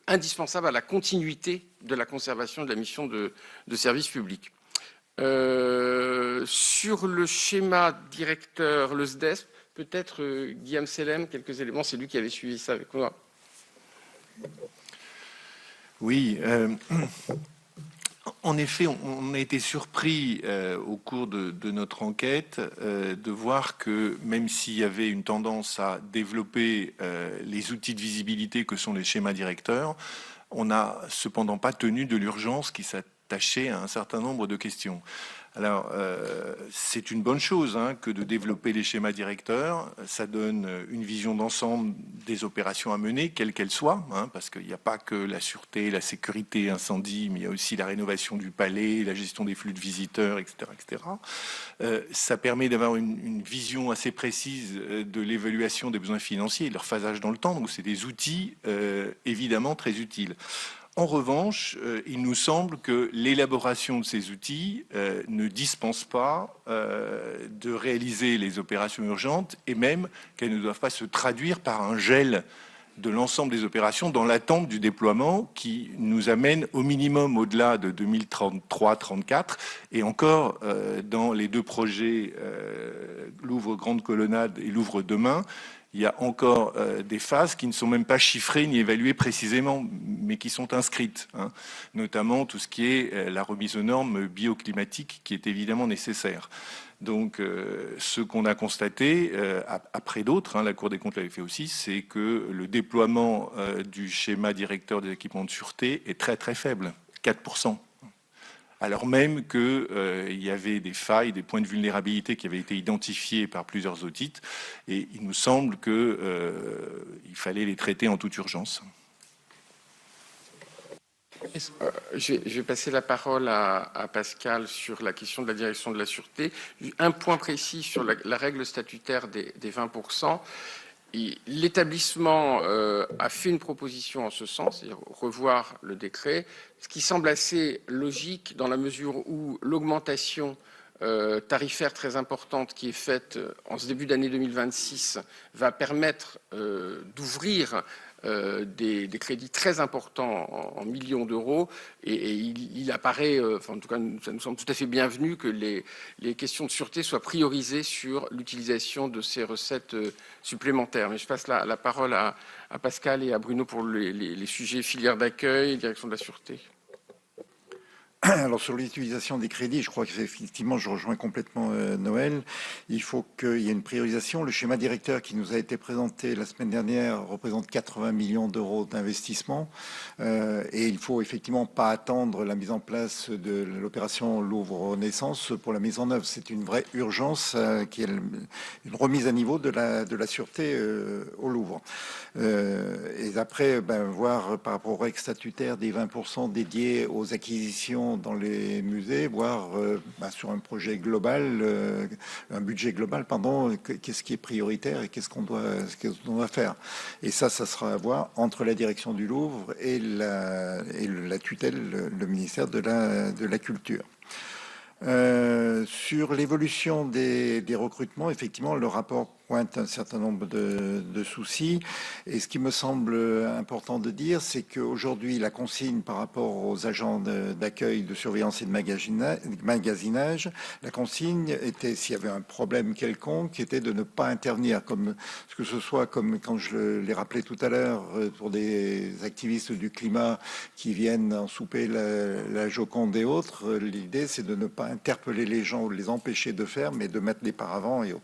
indispensables à la continuité de la conservation de la mission de service public. Sur le schéma directeur, le SDESP, peut-être Guillaume Sellem, quelques éléments, c'est lui qui avait suivi ça avec moi. Oui, en effet, on a été surpris au cours de notre enquête de voir que même s'il y avait une tendance à développer les outils de visibilité que sont les schémas directeurs, on n'a cependant pas tenu de l'urgence qui s'attachait à un certain nombre de questions. Alors, c'est une bonne chose que de développer les schémas directeurs. Ça donne une vision d'ensemble des opérations à mener, quelles qu'elles soient, parce qu'il n'y a pas que la sûreté, la sécurité, incendie, mais il y a aussi la rénovation du palais, la gestion des flux de visiteurs, etc. etc. Ça permet d'avoir une vision assez précise de l'évaluation des besoins financiers et de leur phasage dans le temps. Donc, c'est des outils évidemment très utiles. En revanche, il nous semble que l'élaboration de ces outils ne dispense pas de réaliser les opérations urgentes et même qu'elles ne doivent pas se traduire par un gel de l'ensemble des opérations dans l'attente du déploiement qui nous amène au minimum au-delà de 2033-34 et encore dans les deux projets Louvre Grande Colonnade et Louvre Demain, il y a encore des phases qui ne sont même pas chiffrées ni évaluées précisément, mais qui sont inscrites, notamment tout ce qui est la remise aux normes bioclimatiques qui est évidemment nécessaire. Donc, ce qu'on a constaté, après d'autres, la Cour des comptes l'avait fait aussi, c'est que le déploiement du schéma directeur des équipements de sûreté est très très faible, 4%. Alors même qu'il y avait des failles, des points de vulnérabilité qui avaient été identifiés par plusieurs audits, et il nous semble qu'il fallait les traiter en toute urgence. Je vais passer la parole à Pascal sur la question de la direction de la sûreté. Un point précis sur la règle statutaire des 20%. L'établissement a fait une proposition en ce sens, c'est-à-dire revoir le décret, ce qui semble assez logique dans la mesure où l'augmentation tarifaire très importante qui est faite en ce début d'année 2026 va permettre d'ouvrir des crédits très importants en millions d'euros et il apparaît, en tout cas ça nous semble tout à fait bienvenu que les questions de sûreté soient priorisées sur l'utilisation de ces recettes supplémentaires. Mais je passe la parole à Pascal et à Bruno pour les sujets filière d'accueil et direction de la sûreté. Alors sur l'utilisation des crédits, je crois que effectivement, je rejoins complètement Noël. Il faut qu'il y ait une priorisation. Le schéma directeur qui nous a été présenté la semaine dernière représente 80 millions d'euros d'investissement. Et il faut effectivement pas attendre la mise en place de l'opération Louvre Renaissance pour la mise en œuvre. C'est une vraie urgence qui est une remise à niveau de la sûreté au Louvre. Et après, voir par rapport aux règles statutaires des 20% dédiés aux acquisitions réflexion dans les musées, voire sur un projet global, un budget global, pardon, qu'est-ce qui est prioritaire et qu'est-ce qu'on doit faire. Et ça sera à voir entre la direction du Louvre et la tutelle, le ministère de la Culture. Sur l'évolution des recrutements, effectivement, le rapport pointe un certain nombre de soucis. Et ce qui me semble important de dire, c'est qu'aujourd'hui, la consigne par rapport aux agents d'accueil, de surveillance et de magasinage, la consigne était, s'il y avait un problème quelconque, était de ne pas intervenir, comme que ce soit comme quand je l'ai rappelé tout à l'heure, pour des activistes du climat qui viennent en souper la Joconde et autres. L'idée, c'est de ne pas interpeller les gens ou les empêcher de faire, mais de mettre des paravents et autres.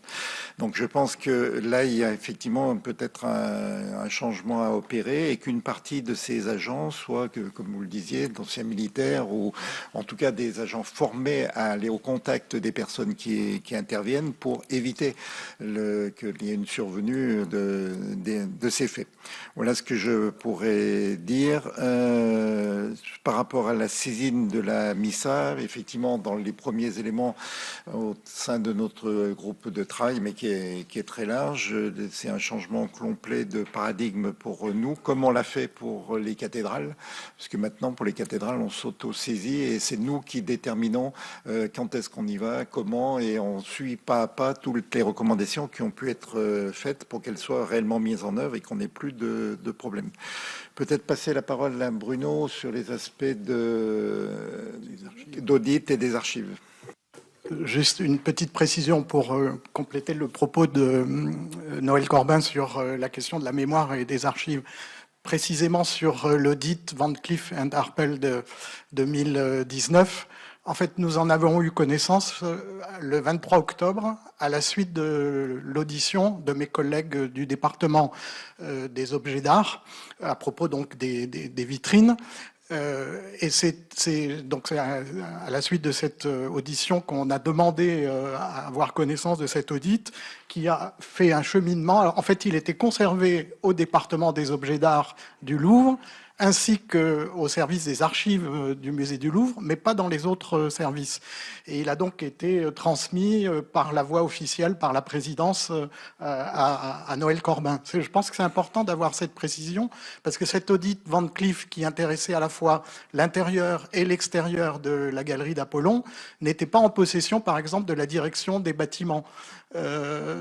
Donc je pense que là, il y a effectivement peut-être un changement à opérer et qu'une partie de ces agents, soit, comme vous le disiez, d'anciens militaires ou en tout cas des agents formés à aller au contact des personnes qui interviennent pour éviter qu'il y ait une survenue de ces faits. Voilà ce que je pourrais dire. Par rapport à la saisine de la MISA, effectivement, dans les premiers éléments au sein de notre groupe de travail, mais qui est très large, c'est un changement complet de paradigme pour nous, comme on l'a fait pour les cathédrales, parce que maintenant, pour les cathédrales, on s'auto-saisit et c'est nous qui déterminons quand est-ce qu'on y va, comment, et on suit pas à pas toutes les recommandations qui ont pu être faites pour qu'elles soient réellement mises en œuvre et qu'on n'ait plus de problème. Peut-être passer la parole à Bruno sur les aspects d'audit et des archives. Juste une petite précision pour compléter le propos de Noël Corbin sur la question de la mémoire et des archives. Précisément sur l'audit Van Cleef & Arpels de 2019. En fait, nous en avons eu connaissance le 23 octobre à la suite de l'audition de mes collègues du département des objets d'art à propos donc des vitrines. Et c'est donc à la suite de cette audition qu'on a demandé à avoir connaissance de cet audit qui a fait un cheminement. Alors, en fait, il était conservé au département des objets d'art du Louvre ainsi qu'au service des archives du musée du Louvre, mais pas dans les autres services. Et il a donc été transmis par la voie officielle, par la présidence à Noël Corbin. Je pense que c'est important d'avoir cette précision, parce que cet audit Van Cleef, qui intéressait à la fois l'intérieur et l'extérieur de la galerie d'Apollon, n'était pas en possession, par exemple, de la direction des bâtiments.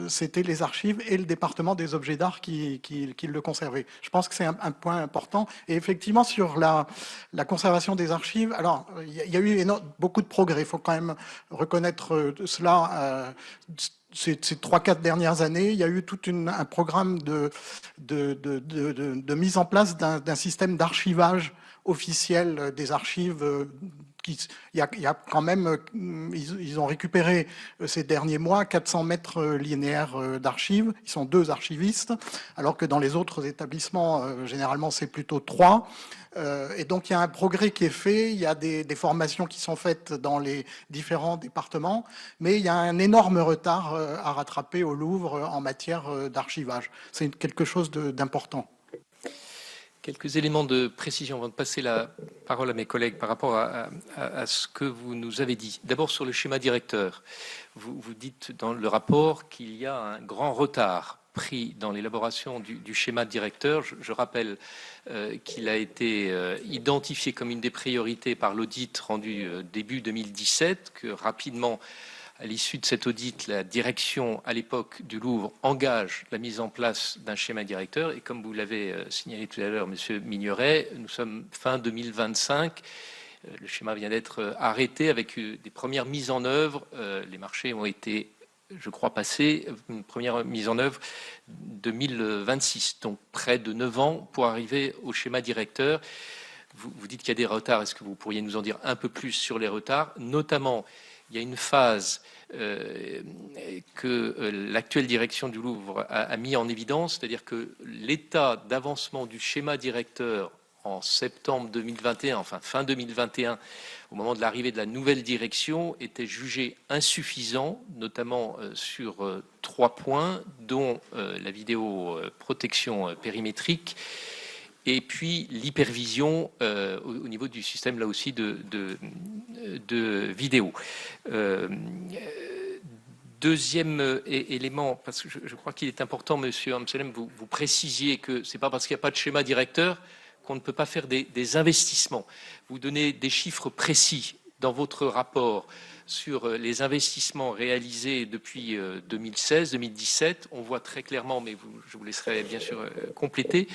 C'était les archives et le département des objets d'art qui le conservaient. Je pense que c'est un point important. Et effectivement, sur la conservation des archives, alors il y a eu beaucoup de progrès. Il faut quand même reconnaître cela. Ces 3-4 dernières années, il y a eu tout un programme de mise en place d'un système d'archivage officiel des archives. Il y a quand même, ils ont récupéré ces derniers mois 400 mètres linéaires d'archives. Ils sont 2 archivistes, alors que dans les autres établissements, généralement, c'est plutôt 3. Et donc, il y a un progrès qui est fait. Il y a des formations qui sont faites dans les différents départements, mais il y a un énorme retard à rattraper au Louvre en matière d'archivage. C'est quelque chose d'important. Quelques éléments de précision avant de passer la parole à mes collègues par rapport à ce que vous nous avez dit. D'abord sur le schéma directeur. Vous dites dans le rapport qu'il y a un grand retard pris dans l'élaboration du schéma directeur. Je rappelle qu'il a été identifié comme une des priorités par l'audit rendu début 2017, que rapidement, à l'issue de cet audit, la direction à l'époque du Louvre engage la mise en place d'un schéma directeur. Et comme vous l'avez signalé tout à l'heure, Monsieur Migneret, nous sommes fin 2025. Le schéma vient d'être arrêté avec des premières mises en œuvre. Les marchés ont été, je crois, passés. Une première mise en œuvre 2026, donc près de 9 ans pour arriver au schéma directeur. Vous dites qu'il y a des retards. Est-ce que vous pourriez nous en dire un peu plus sur les retards, notamment? Il y a une phase que l'actuelle direction du Louvre a mis en évidence, c'est-à-dire que l'état d'avancement du schéma directeur en septembre 2021, enfin fin 2021, au moment de l'arrivée de la nouvelle direction, était jugé insuffisant, notamment sur 3 points, dont la vidéoprotection périmétrique et puis l'hypervision au niveau du système, là aussi, de vidéo. Deuxième élément, parce que je crois qu'il est important, Monsieur Amselem, vous précisiez que ce n'est pas parce qu'il n'y a pas de schéma directeur qu'on ne peut pas faire des investissements. Vous donnez des chiffres précis dans votre rapport sur les investissements réalisés depuis 2016-2017. On voit très clairement, mais je vous laisserai bien sûr compléter,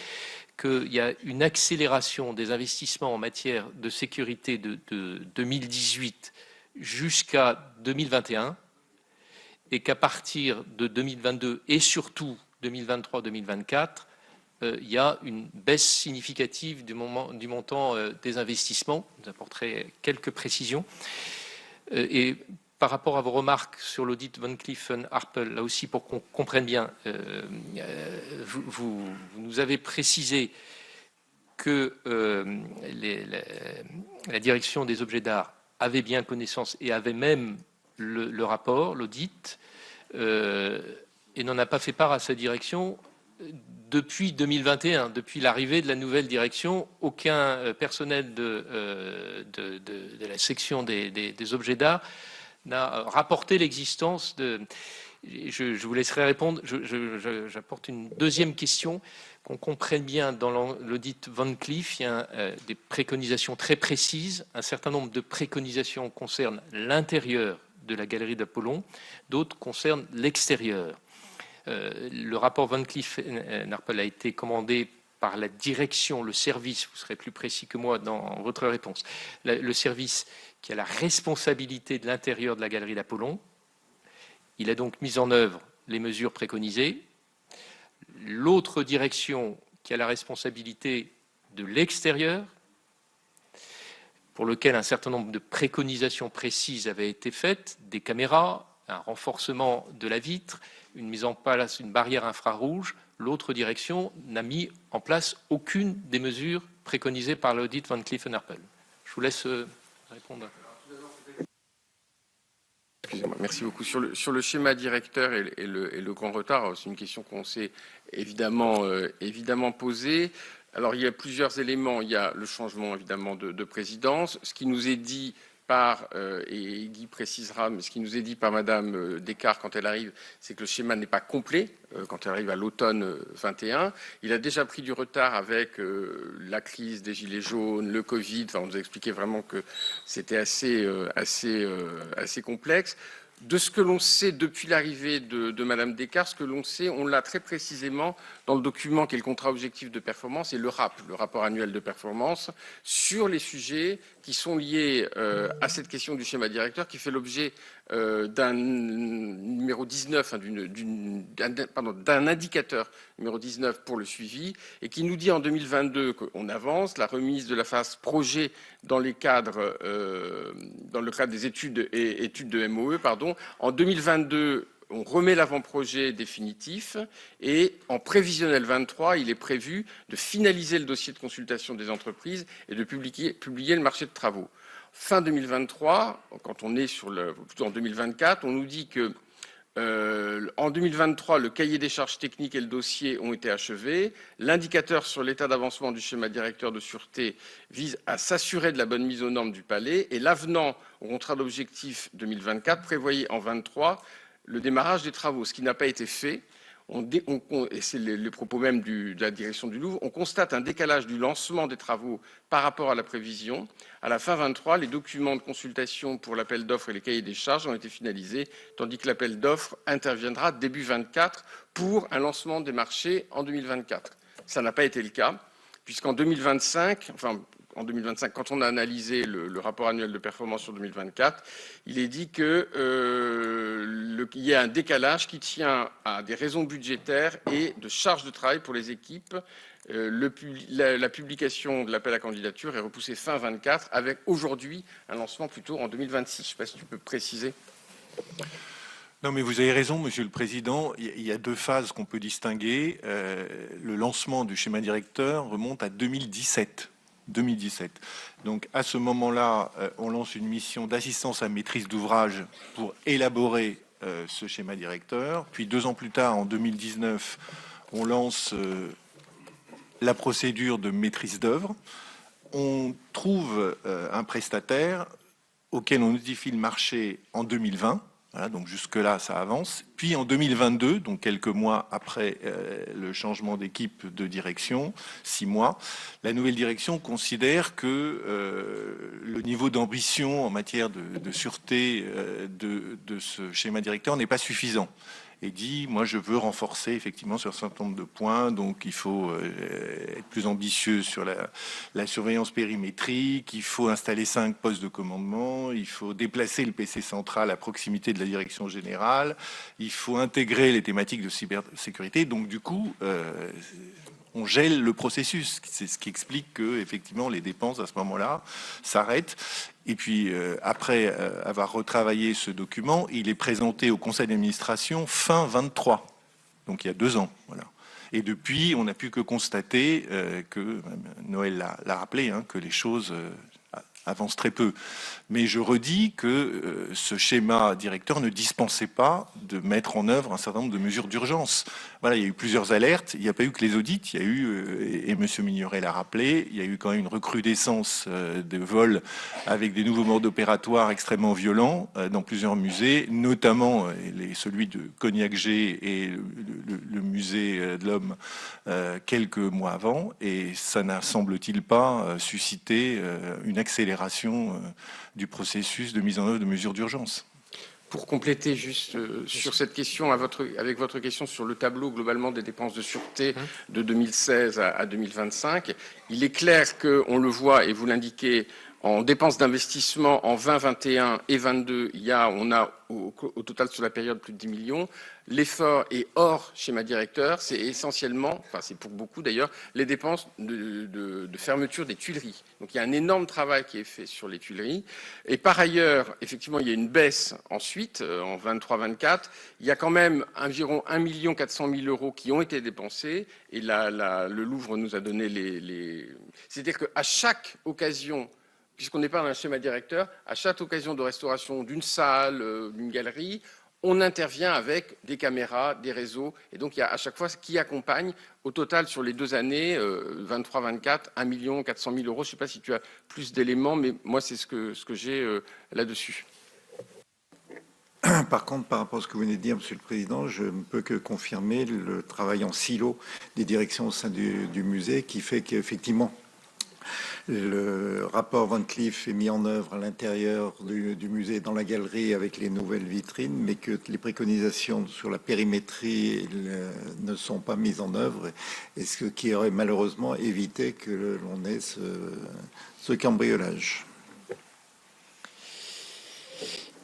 qu'il y a une accélération des investissements en matière de sécurité de 2018 jusqu'à 2021, et qu'à partir de 2022 et surtout 2023-2024, il y a une baisse significative du montant des investissements. Je vous apporterai quelques précisions. Et par rapport à vos remarques sur l'audit Van Cleef & Arpels, là aussi pour qu'on comprenne bien, vous nous avez précisé que la direction des objets d'art avait bien connaissance et avait même le rapport, l'audit, et n'en a pas fait part à sa direction depuis 2021, depuis l'arrivée de la nouvelle direction. Aucun personnel de la section des objets d'art n'a rapporté l'existence de... Je vous laisserai répondre. J'apporte une deuxième question. Qu'on comprenne bien, dans l'audit Van Cleef, il y a des préconisations très précises. Un certain nombre de préconisations concernent l'intérieur de la galerie d'Apollon, d'autres concernent l'extérieur. Le rapport Van Cleef & Arpels a été commandé par la direction, le service, vous serez plus précis que moi dans votre réponse, le service qui a la responsabilité de l'intérieur de la galerie d'Apollon. Il a donc mis en œuvre les mesures préconisées. L'autre direction qui a la responsabilité de l'extérieur, pour lequel un certain nombre de préconisations précises avaient été faites, des caméras, un renforcement de la vitre, une mise en place d'une barrière infrarouge. L'autre direction n'a mis en place aucune des mesures préconisées par l'audit Van Cleef & Arpels. Je vous laisse répondre. Excusez-moi, merci beaucoup. Sur le schéma directeur et le grand retard, c'est une question qu'on s'est évidemment posée. Alors, il y a plusieurs éléments. Il y a le changement, évidemment, de présidence. Ce qui nous est dit par, et Guy précisera, mais ce qui nous est dit par Madame Descartes quand elle arrive, c'est que le schéma n'est pas complet quand elle arrive à l'automne 21. Il a déjà pris du retard avec la crise des Gilets jaunes, le Covid. Enfin, on nous a expliqué vraiment que c'était assez complexe. De ce que l'on sait depuis l'arrivée de Madame Descartes, ce que l'on sait, on l'a très précisément dans le document qui est le contrat objectif de performance et le RAP, le rapport annuel de performance, sur les sujets qui sont liés à cette question du schéma directeur qui fait l'objet d'un numéro 19, d'un indicateur numéro 19 pour le suivi et qui nous dit en 2022 qu'on avance, la remise de la phase projet dans le cadre des études de MOE, pardon. En 2022, on remet l'avant-projet définitif et en prévisionnel 23, il est prévu de finaliser le dossier de consultation des entreprises et de publier le marché de travaux. Fin 2023, quand on est plutôt en 2024, on nous dit que en 2023, le cahier des charges techniques et le dossier ont été achevés. L'indicateur sur l'état d'avancement du schéma directeur de sûreté vise à s'assurer de la bonne mise aux normes du palais et l'avenant au contrat d'objectif 2024 prévoyait en 23 le démarrage des travaux, ce qui n'a pas été fait. Et c'est les propos même de la direction du Louvre, on constate un décalage du lancement des travaux par rapport à la prévision. À la fin 23, les documents de consultation pour l'appel d'offres et les cahiers des charges ont été finalisés, tandis que l'appel d'offres interviendra début 24 pour un lancement des marchés en 2024. Ça n'a pas été le cas, puisqu'en 2025, quand on a analysé le rapport annuel de performance sur 2024, il est dit qu'il y a un décalage qui tient à des raisons budgétaires et de charges de travail pour les équipes. La publication de l'appel à candidature est repoussée fin 24 avec aujourd'hui un lancement plutôt en 2026. Je ne sais pas si tu peux préciser. Non, mais vous avez raison, Monsieur le Président. Il y a deux phases qu'on peut distinguer. Le lancement du schéma directeur remonte à 2017. Donc à ce moment-là, on lance une mission d'assistance à maîtrise d'ouvrage pour élaborer ce schéma directeur. Puis 2 ans plus tard, en 2019, on lance la procédure de maîtrise d'œuvre. On trouve un prestataire auquel on notifie le marché en 2020. Voilà, donc jusque-là, ça avance. Puis en 2022, donc quelques mois après le changement d'équipe de direction, 6 mois, la nouvelle direction considère que le niveau d'ambition en matière de sûreté de ce schéma directeur n'est pas suffisant. Et dit, moi je veux renforcer effectivement sur un certain nombre de points, donc il faut être plus ambitieux sur la surveillance périmétrique, il faut installer 5 postes de commandement, il faut déplacer le PC central à proximité de la direction générale, il faut intégrer les thématiques de cybersécurité, donc du coup on gèle le processus. C'est ce qui explique que effectivement les dépenses à ce moment-là s'arrêtent. Et puis après avoir retravaillé ce document, il est présenté au conseil d'administration fin 23, donc il y a 2 ans. Voilà. Et depuis, on n'a pu que constater que Noël l'a rappelé, hein, que les choses avancent très peu. Mais je redis que ce schéma directeur ne dispensait pas de mettre en œuvre un certain nombre de mesures d'urgence. Voilà, il y a eu plusieurs alertes, il n'y a pas eu que les audits, il y a eu, et M. Mignoret l'a rappelé, il y a eu quand même une recrudescence de vols avec des nouveaux modes opératoires extrêmement violents dans plusieurs musées, notamment celui de Cognac-G et le musée de l'Homme quelques mois avant, et ça n'a, semble-t-il, pas suscité une accélération du processus de mise en œuvre de mesures d'urgence. Pour compléter juste sur cette question, avec votre question sur le tableau globalement des dépenses de sûreté de 2016 à 2025, il est clair qu'on le voit, et vous l'indiquez, en dépenses d'investissement en 20, 21 et 22, on a au total sur la période plus de 10 millions. L'effort est hors schéma directeur, c'est essentiellement, enfin c'est pour beaucoup d'ailleurs, les dépenses de fermeture des Tuileries. Donc il y a un énorme travail qui est fait sur les Tuileries. Et par ailleurs, effectivement, il y a une baisse ensuite, en 23-24. Il y a quand même environ 1 400 000 € qui ont été dépensés. Et le Louvre nous a donné les... C'est-à-dire qu'à chaque occasion, puisqu'on n'est pas dans un schéma directeur, à chaque occasion de restauration d'une salle, d'une galerie, on intervient avec des caméras, des réseaux, et donc il y a à chaque fois ce qui accompagne, au total sur les 2 années, 23-24, 1 400 000 €. Je ne sais pas si tu as plus d'éléments, mais moi c'est ce que j'ai là-dessus. Par contre, par rapport à ce que vous venez de dire, Monsieur le Président, je ne peux que confirmer le travail en silo des directions au sein du musée qui fait qu'effectivement, le rapport Van Cleef est mis en œuvre à l'intérieur du musée, dans la galerie, avec les nouvelles vitrines, mais que les préconisations sur la périmétrie ne sont pas mises en œuvre, et ce qui aurait malheureusement évité que l'on ait ce cambriolage.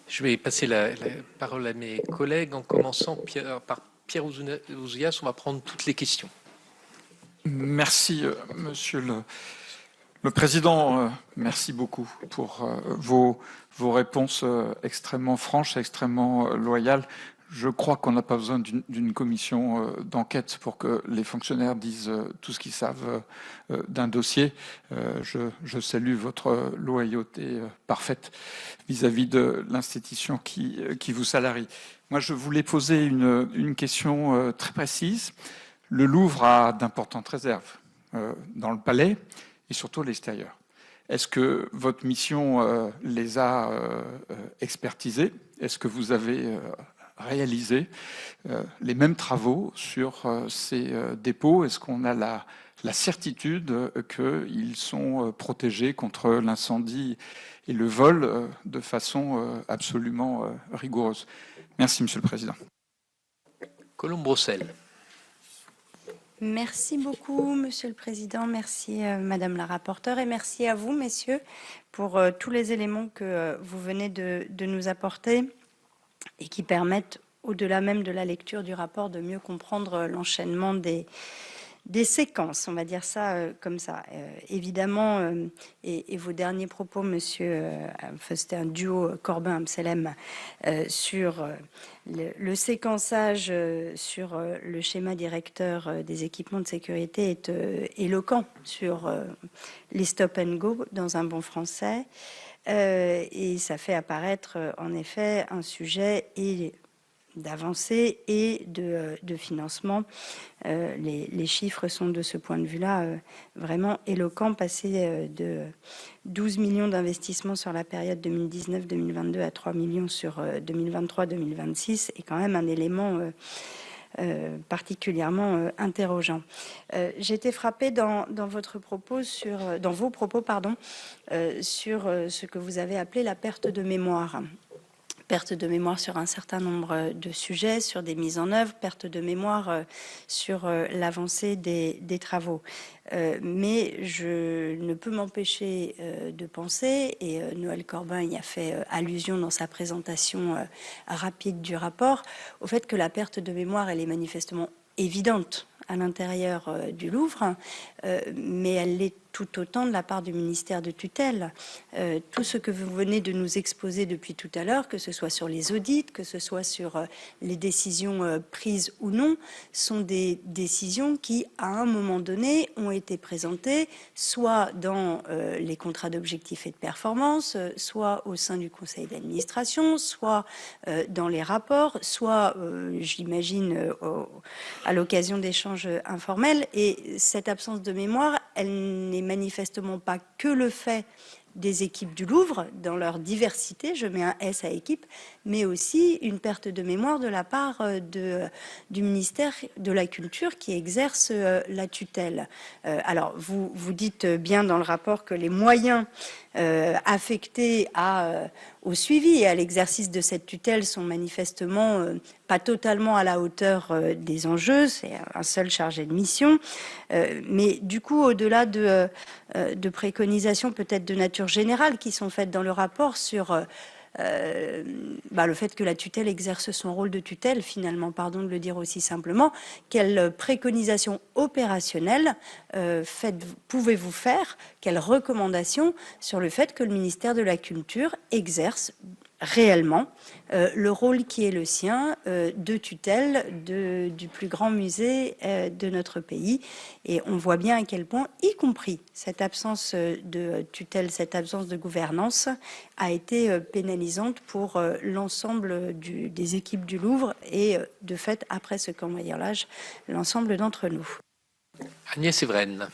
Je vais passer la parole à mes collègues, en commençant par Pierre Ouzoulias. On va prendre toutes les questions. Merci, Monsieur le Président. Merci beaucoup pour vos réponses extrêmement franches, extrêmement loyales. Je crois qu'on n'a pas besoin d'une commission d'enquête pour que les fonctionnaires disent tout ce qu'ils savent d'un dossier. Je salue votre loyauté parfaite vis-à-vis de l'institution qui vous salarie. Moi, je voulais poser une question très précise. Le Louvre a d'importantes réserves dans le palais et surtout à l'extérieur. Est-ce que votre mission les a expertisées? Est-ce que vous avez réalisé les mêmes travaux sur ces dépôts? Est-ce qu'on a la certitude qu'ils sont protégés contre l'incendie et le vol de façon absolument rigoureuse? Merci, Monsieur le Président. Colombe Brossel. Merci beaucoup, Monsieur le Président. Merci, Madame la rapporteure, et merci à vous, messieurs, pour tous les éléments que vous venez de nous apporter et qui permettent, au-delà même de la lecture du rapport, de mieux comprendre l'enchaînement des séquences, on va dire ça comme ça. Évidemment, et vos derniers propos, monsieur, c'était un duo Corbin-Amselem sur le séquençage, sur le schéma directeur des équipements de sécurité est éloquent sur les stop and go dans un bon français. Et ça fait apparaître en effet un sujet et d'avancée et de financement. Les chiffres sont de ce point de vue-là vraiment éloquents, passer de 12 millions d'investissements sur la période 2019-2022 à 3 millions sur 2023-2026 est quand même un élément particulièrement interrogeant. J'ai été frappée dans vos propos, sur ce que vous avez appelé la perte de mémoire. Perte de mémoire sur un certain nombre de sujets, sur des mises en œuvre, perte de mémoire sur l'avancée des travaux. Mais je ne peux m'empêcher de penser, et Noël Corbin y a fait allusion dans sa présentation rapide du rapport, au fait que la perte de mémoire, elle est manifestement évidente à l'intérieur du Louvre, mais elle l'est tout autant de la part du ministère de tutelle. Tout ce que vous venez de nous exposer depuis tout à l'heure, que ce soit sur les audits, que ce soit sur les décisions prises ou non, sont des décisions qui, à un moment donné, ont été présentées, soit dans les contrats d'objectifs et de performance, soit au sein du conseil d'administration, soit dans les rapports, soit, j'imagine, à l'occasion d'échanges informels. Et cette absence de mémoire, elle n'est manifestement pas que le fait des équipes du Louvre, dans leur diversité, je mets un S à équipe, mais aussi une perte de mémoire de la part du ministère de la Culture qui exerce la tutelle. Alors, vous dites bien dans le rapport que les moyens affectés au suivi et à l'exercice de cette tutelle sont manifestement pas totalement à la hauteur des enjeux, c'est un seul chargé de mission, mais du coup, au-delà de préconisations peut-être de nature générale qui sont faites dans le rapport sur le fait que la tutelle exerce son rôle de tutelle, finalement, pardon de le dire aussi simplement, quelles préconisations opérationnelles pouvez-vous faire, quelles recommandations sur le fait que le ministère de la Culture exerce réellement le rôle qui est le sien de tutelle du plus grand musée de notre pays. Et on voit bien à quel point, y compris cette absence de tutelle, cette absence de gouvernance, a été pénalisante pour l'ensemble des équipes du Louvre et, de fait, après ce cambriolage, l'ensemble d'entre nous. Agnès Evren.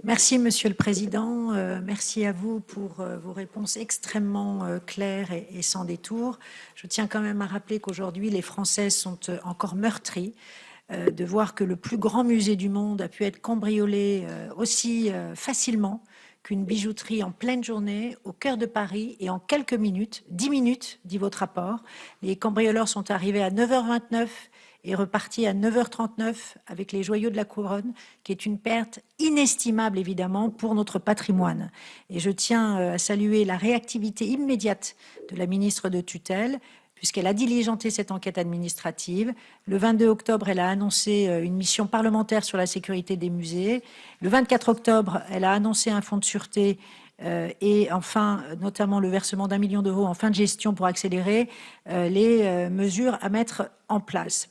Merci, Monsieur le Président. Merci à vous pour vos réponses extrêmement claires et sans détour. Je tiens quand même à rappeler qu'aujourd'hui, les Français sont encore meurtris de voir que le plus grand musée du monde a pu être cambriolé aussi facilement qu'une bijouterie en pleine journée, au cœur de Paris, et en quelques minutes, 10 minutes, dit votre rapport. Les cambrioleurs sont arrivés à 9h29 et reparti à 9h39 avec les joyaux de la couronne, qui est une perte inestimable, évidemment, pour notre patrimoine. Et je tiens à saluer la réactivité immédiate de la ministre de tutelle, puisqu'elle a diligenté cette enquête administrative. Le 22 octobre, elle a annoncé une mission parlementaire sur la sécurité des musées. Le 24 octobre, elle a annoncé un fonds de sûreté et enfin, notamment le versement d'1 million d'euros en fin de gestion pour accélérer les mesures à mettre en place.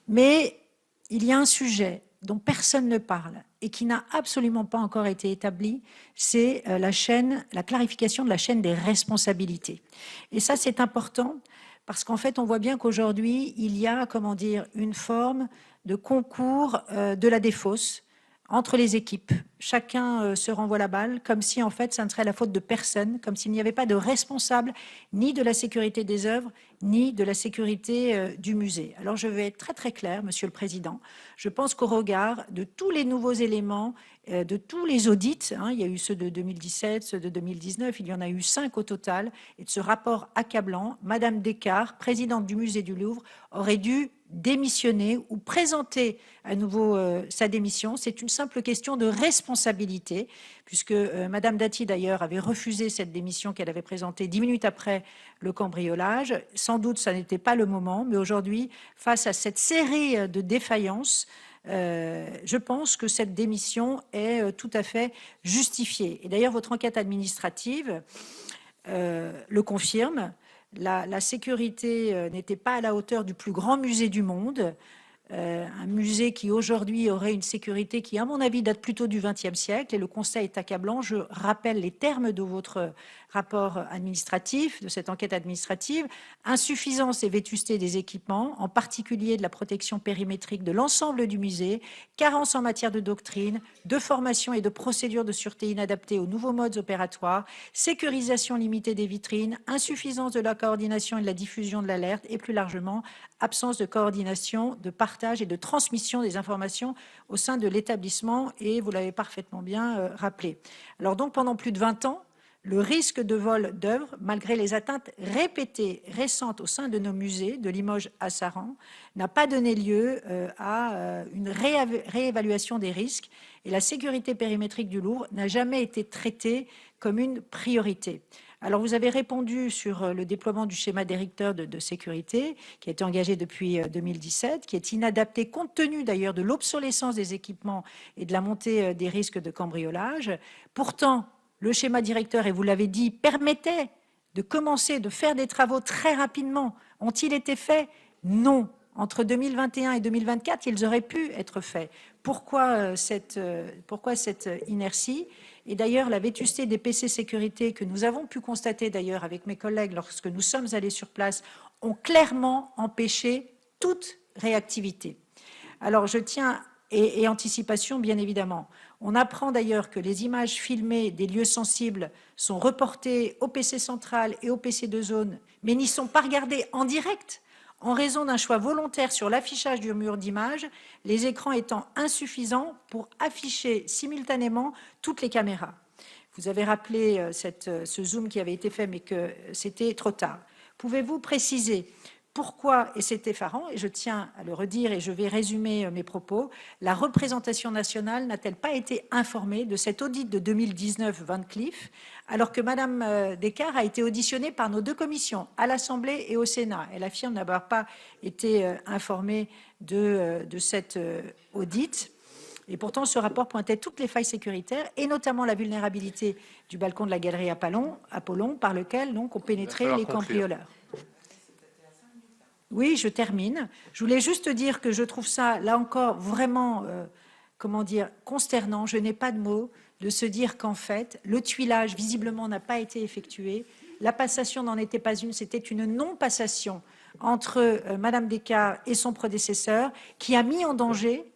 Mais il y a un sujet dont personne ne parle et qui n'a absolument pas encore été établi, c'est la clarification de la chaîne des responsabilités. Et ça, c'est important parce qu'en fait, on voit bien qu'aujourd'hui, il y a, une forme de concours de la défausse entre les équipes. Chacun se renvoie la balle, comme si en fait ça ne serait la faute de personne, comme s'il n'y avait pas de responsable ni de la sécurité des œuvres, ni de la sécurité du musée. Alors je vais être très très clair, Monsieur le Président. Je pense qu'au regard de tous les nouveaux éléments, de tous les audits, il y a eu ceux de 2017, ceux de 2019, il y en a eu 5 au total, et de ce rapport accablant, Madame Descartes, présidente du musée du Louvre, aurait dû démissionner ou présenter à nouveau sa démission. C'est une simple question de responsabilité, puisque Madame Dati d'ailleurs avait refusé cette démission qu'elle avait présentée 10 minutes après le cambriolage. Sans doute ça n'était pas le moment, mais aujourd'hui, face à cette série de défaillances, je pense que cette démission est tout à fait justifiée. Et d'ailleurs, votre enquête administrative le confirme. La sécurité n'était pas à la hauteur du plus grand musée du monde. un musée qui aujourd'hui aurait une sécurité qui, à mon avis, date plutôt du XXe siècle, et le constat est accablant. Je rappelle les termes de votre rapport administratif, de cette enquête administrative: insuffisance et vétusté des équipements, en particulier de la protection périmétrique de l'ensemble du musée, carence en matière de doctrine, de formation et de procédures de sûreté inadaptées aux nouveaux modes opératoires, sécurisation limitée des vitrines, insuffisance de la coordination et de la diffusion de l'alerte, et plus largement, absence de coordination, de partage et de transmission des informations au sein de l'établissement, et vous l'avez parfaitement bien rappelé. Alors donc, pendant plus de 20 ans, le risque de vol d'œuvres, malgré les atteintes répétées récentes au sein de nos musées, de Limoges à Saran, n'a pas donné lieu à une réévaluation des risques, et la sécurité périmétrique du Louvre n'a jamais été traitée comme une priorité. Alors, vous avez répondu sur le déploiement du schéma directeur de sécurité, qui a été engagé depuis 2017, qui est inadapté compte tenu d'ailleurs de l'obsolescence des équipements et de la montée des risques de cambriolage. Pourtant, le schéma directeur, et vous l'avez dit, permettait de commencer, de faire des travaux très rapidement. Ont-ils été faits? Non. Entre 2021 et 2024, ils auraient pu être faits. Pourquoi cette inertie? Et d'ailleurs, la vétusté des PC sécurité que nous avons pu constater d'ailleurs avec mes collègues lorsque nous sommes allés sur place ont clairement empêché toute réactivité. Alors, je tiens, et anticipation bien évidemment. On apprend d'ailleurs que les images filmées des lieux sensibles sont reportées au PC central et au PC de zone, mais n'y sont pas regardées en direct en raison d'un choix volontaire sur l'affichage du mur d'images, les écrans étant insuffisants pour afficher simultanément toutes les caméras. Vous avez rappelé ce zoom qui avait été fait, mais que c'était trop tard. Pouvez-vous préciser pourquoi, et c'est effarant, et je tiens à le redire et je vais résumer mes propos, la représentation nationale n'a-t-elle pas été informée de cet audit de 2019 Van Cleef, alors que Madame Descartes a été auditionnée par nos deux commissions, à l'Assemblée et au Sénat? Elle affirme n'avoir pas été informée de cet audit. Et pourtant, ce rapport pointait toutes les failles sécuritaires, et notamment la vulnérabilité du balcon de la galerie Apollon, par lequel donc, ont pénétré les cambrioleurs. Oui, je termine. Je voulais juste dire que je trouve ça, là encore, vraiment, consternant. Je n'ai pas de mots, de se dire qu'en fait, le tuilage, visiblement, n'a pas été effectué. La passation n'en était pas une, c'était une non-passation entre Madame Descartes et son prédécesseur, qui a mis en danger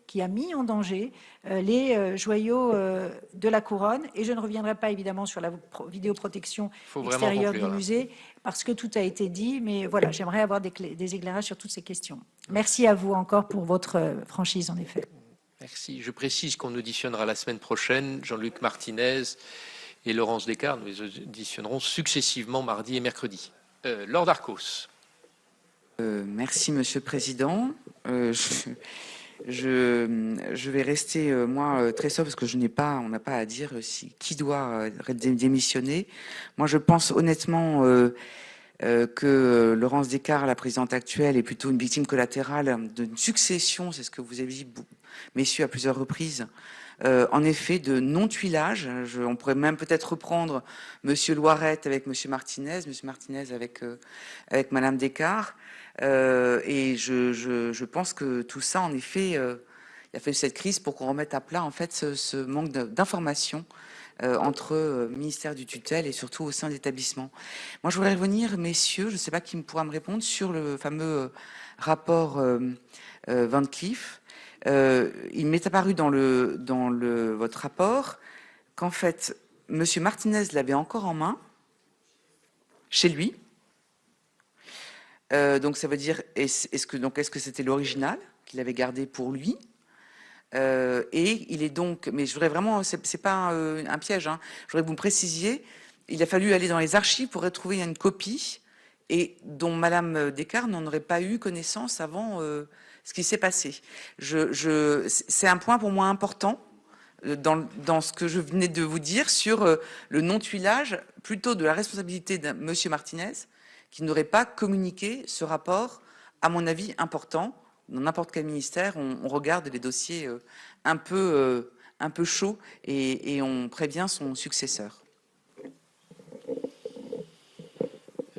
les joyaux de la couronne. Et je ne reviendrai pas évidemment sur la vidéoprotection extérieure du musée, parce que tout a été dit, mais voilà, j'aimerais avoir des éclairages sur toutes ces questions. Merci à vous encore pour votre franchise, en effet. Merci. Je précise qu'on auditionnera la semaine prochaine Jean-Luc Martinez et Laurence Descartes. Nous les auditionnerons successivement mardi et mercredi. Lord Arcos. Merci, Monsieur le Président. Je vais rester, moi, très sobre, parce que on n'a pas à dire qui doit démissionner. Moi, je pense honnêtement que Laurence Descartes, la présidente actuelle, est plutôt une victime collatérale d'une succession, c'est ce que vous avez dit, messieurs, à plusieurs reprises, en effet, de non-tuilage. On pourrait même peut-être reprendre Monsieur Loiret avec Monsieur Martinez avec Madame Descartes. Et je pense que tout ça, en effet, il a fallu cette crise pour qu'on remette à plat, en fait, ce manque d'information entre ministère du tutelle et surtout au sein d'établissements. Moi, je voudrais revenir, messieurs, je ne sais pas qui pourra me répondre, sur le fameux rapport Van Cleef. Il m'est apparu dans votre rapport qu'en fait, Monsieur Martinez l'avait encore en main, chez lui. Donc ça veut dire, est-ce que c'était l'original qu'il avait gardé pour lui? Et il est donc, mais je voudrais vraiment, c'est pas un piège, hein, je voudrais que vous me précisiez, il a fallu aller dans les archives pour retrouver une copie et dont Madame Descartes n'en aurait pas eu connaissance avant ce qui s'est passé. C'est un point pour moi important dans ce que je venais de vous dire sur le non-tuilage, plutôt de la responsabilité de Monsieur Martinez, qui n'aurait pas communiqué ce rapport, à mon avis, important. Dans n'importe quel ministère, on regarde les dossiers un peu chauds et on prévient son successeur.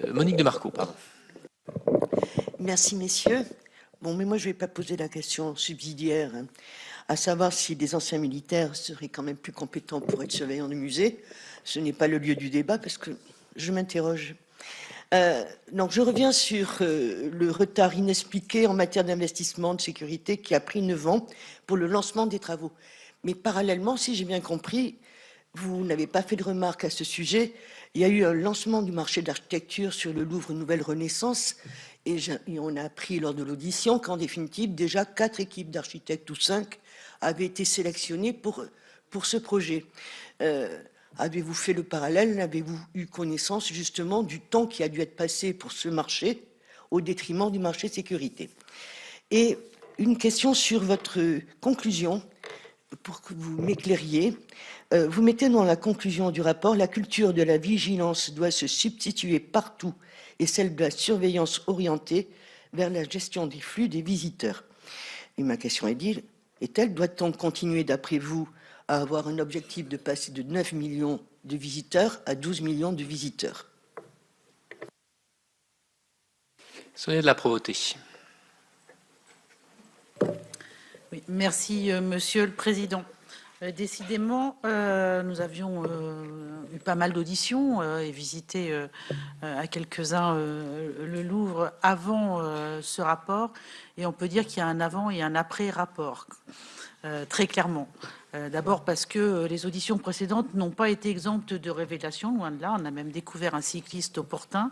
Monique de Marco, pardon. Merci, messieurs. Bon, mais moi, je ne vais pas poser la question subsidiaire, hein, à savoir si des anciens militaires seraient quand même plus compétents pour être surveillants de musée. Ce n'est pas le lieu du débat, parce que je m'interroge. Donc, je reviens sur le retard inexpliqué en matière d'investissement de sécurité qui a pris 9 ans pour le lancement des travaux. Mais parallèlement, si j'ai bien compris, vous n'avez pas fait de remarque à ce sujet. Il y a eu un lancement du marché d'architecture sur le Louvre Nouvelle Renaissance et on a appris lors de l'audition qu'en définitive, déjà 4 équipes d'architectes ou 5 avaient été sélectionnées pour ce projet. Avez-vous fait le parallèle? Avez-vous eu connaissance justement du temps qui a dû être passé pour ce marché au détriment du marché sécurité? Et une question sur votre conclusion, pour que vous m'éclairiez. Vous mettez dans la conclusion du rapport: la culture de la vigilance doit se substituer partout et celle de la surveillance orientée vers la gestion des flux des visiteurs. Et ma question est-elle, doit-on continuer, d'après vous, à avoir un objectif de passer de 9 millions de visiteurs à 12 millions de visiteurs? Sonia de la Provoté. Oui, merci, Monsieur le Président. Décidément, nous avions eu pas mal d'auditions et visité à quelques-uns le Louvre avant ce rapport, et on peut dire qu'il y a un avant et un après rapport, très clairement. D'abord parce que les auditions précédentes n'ont pas été exemptes de révélations, loin de là, on a même découvert un cycliste opportun.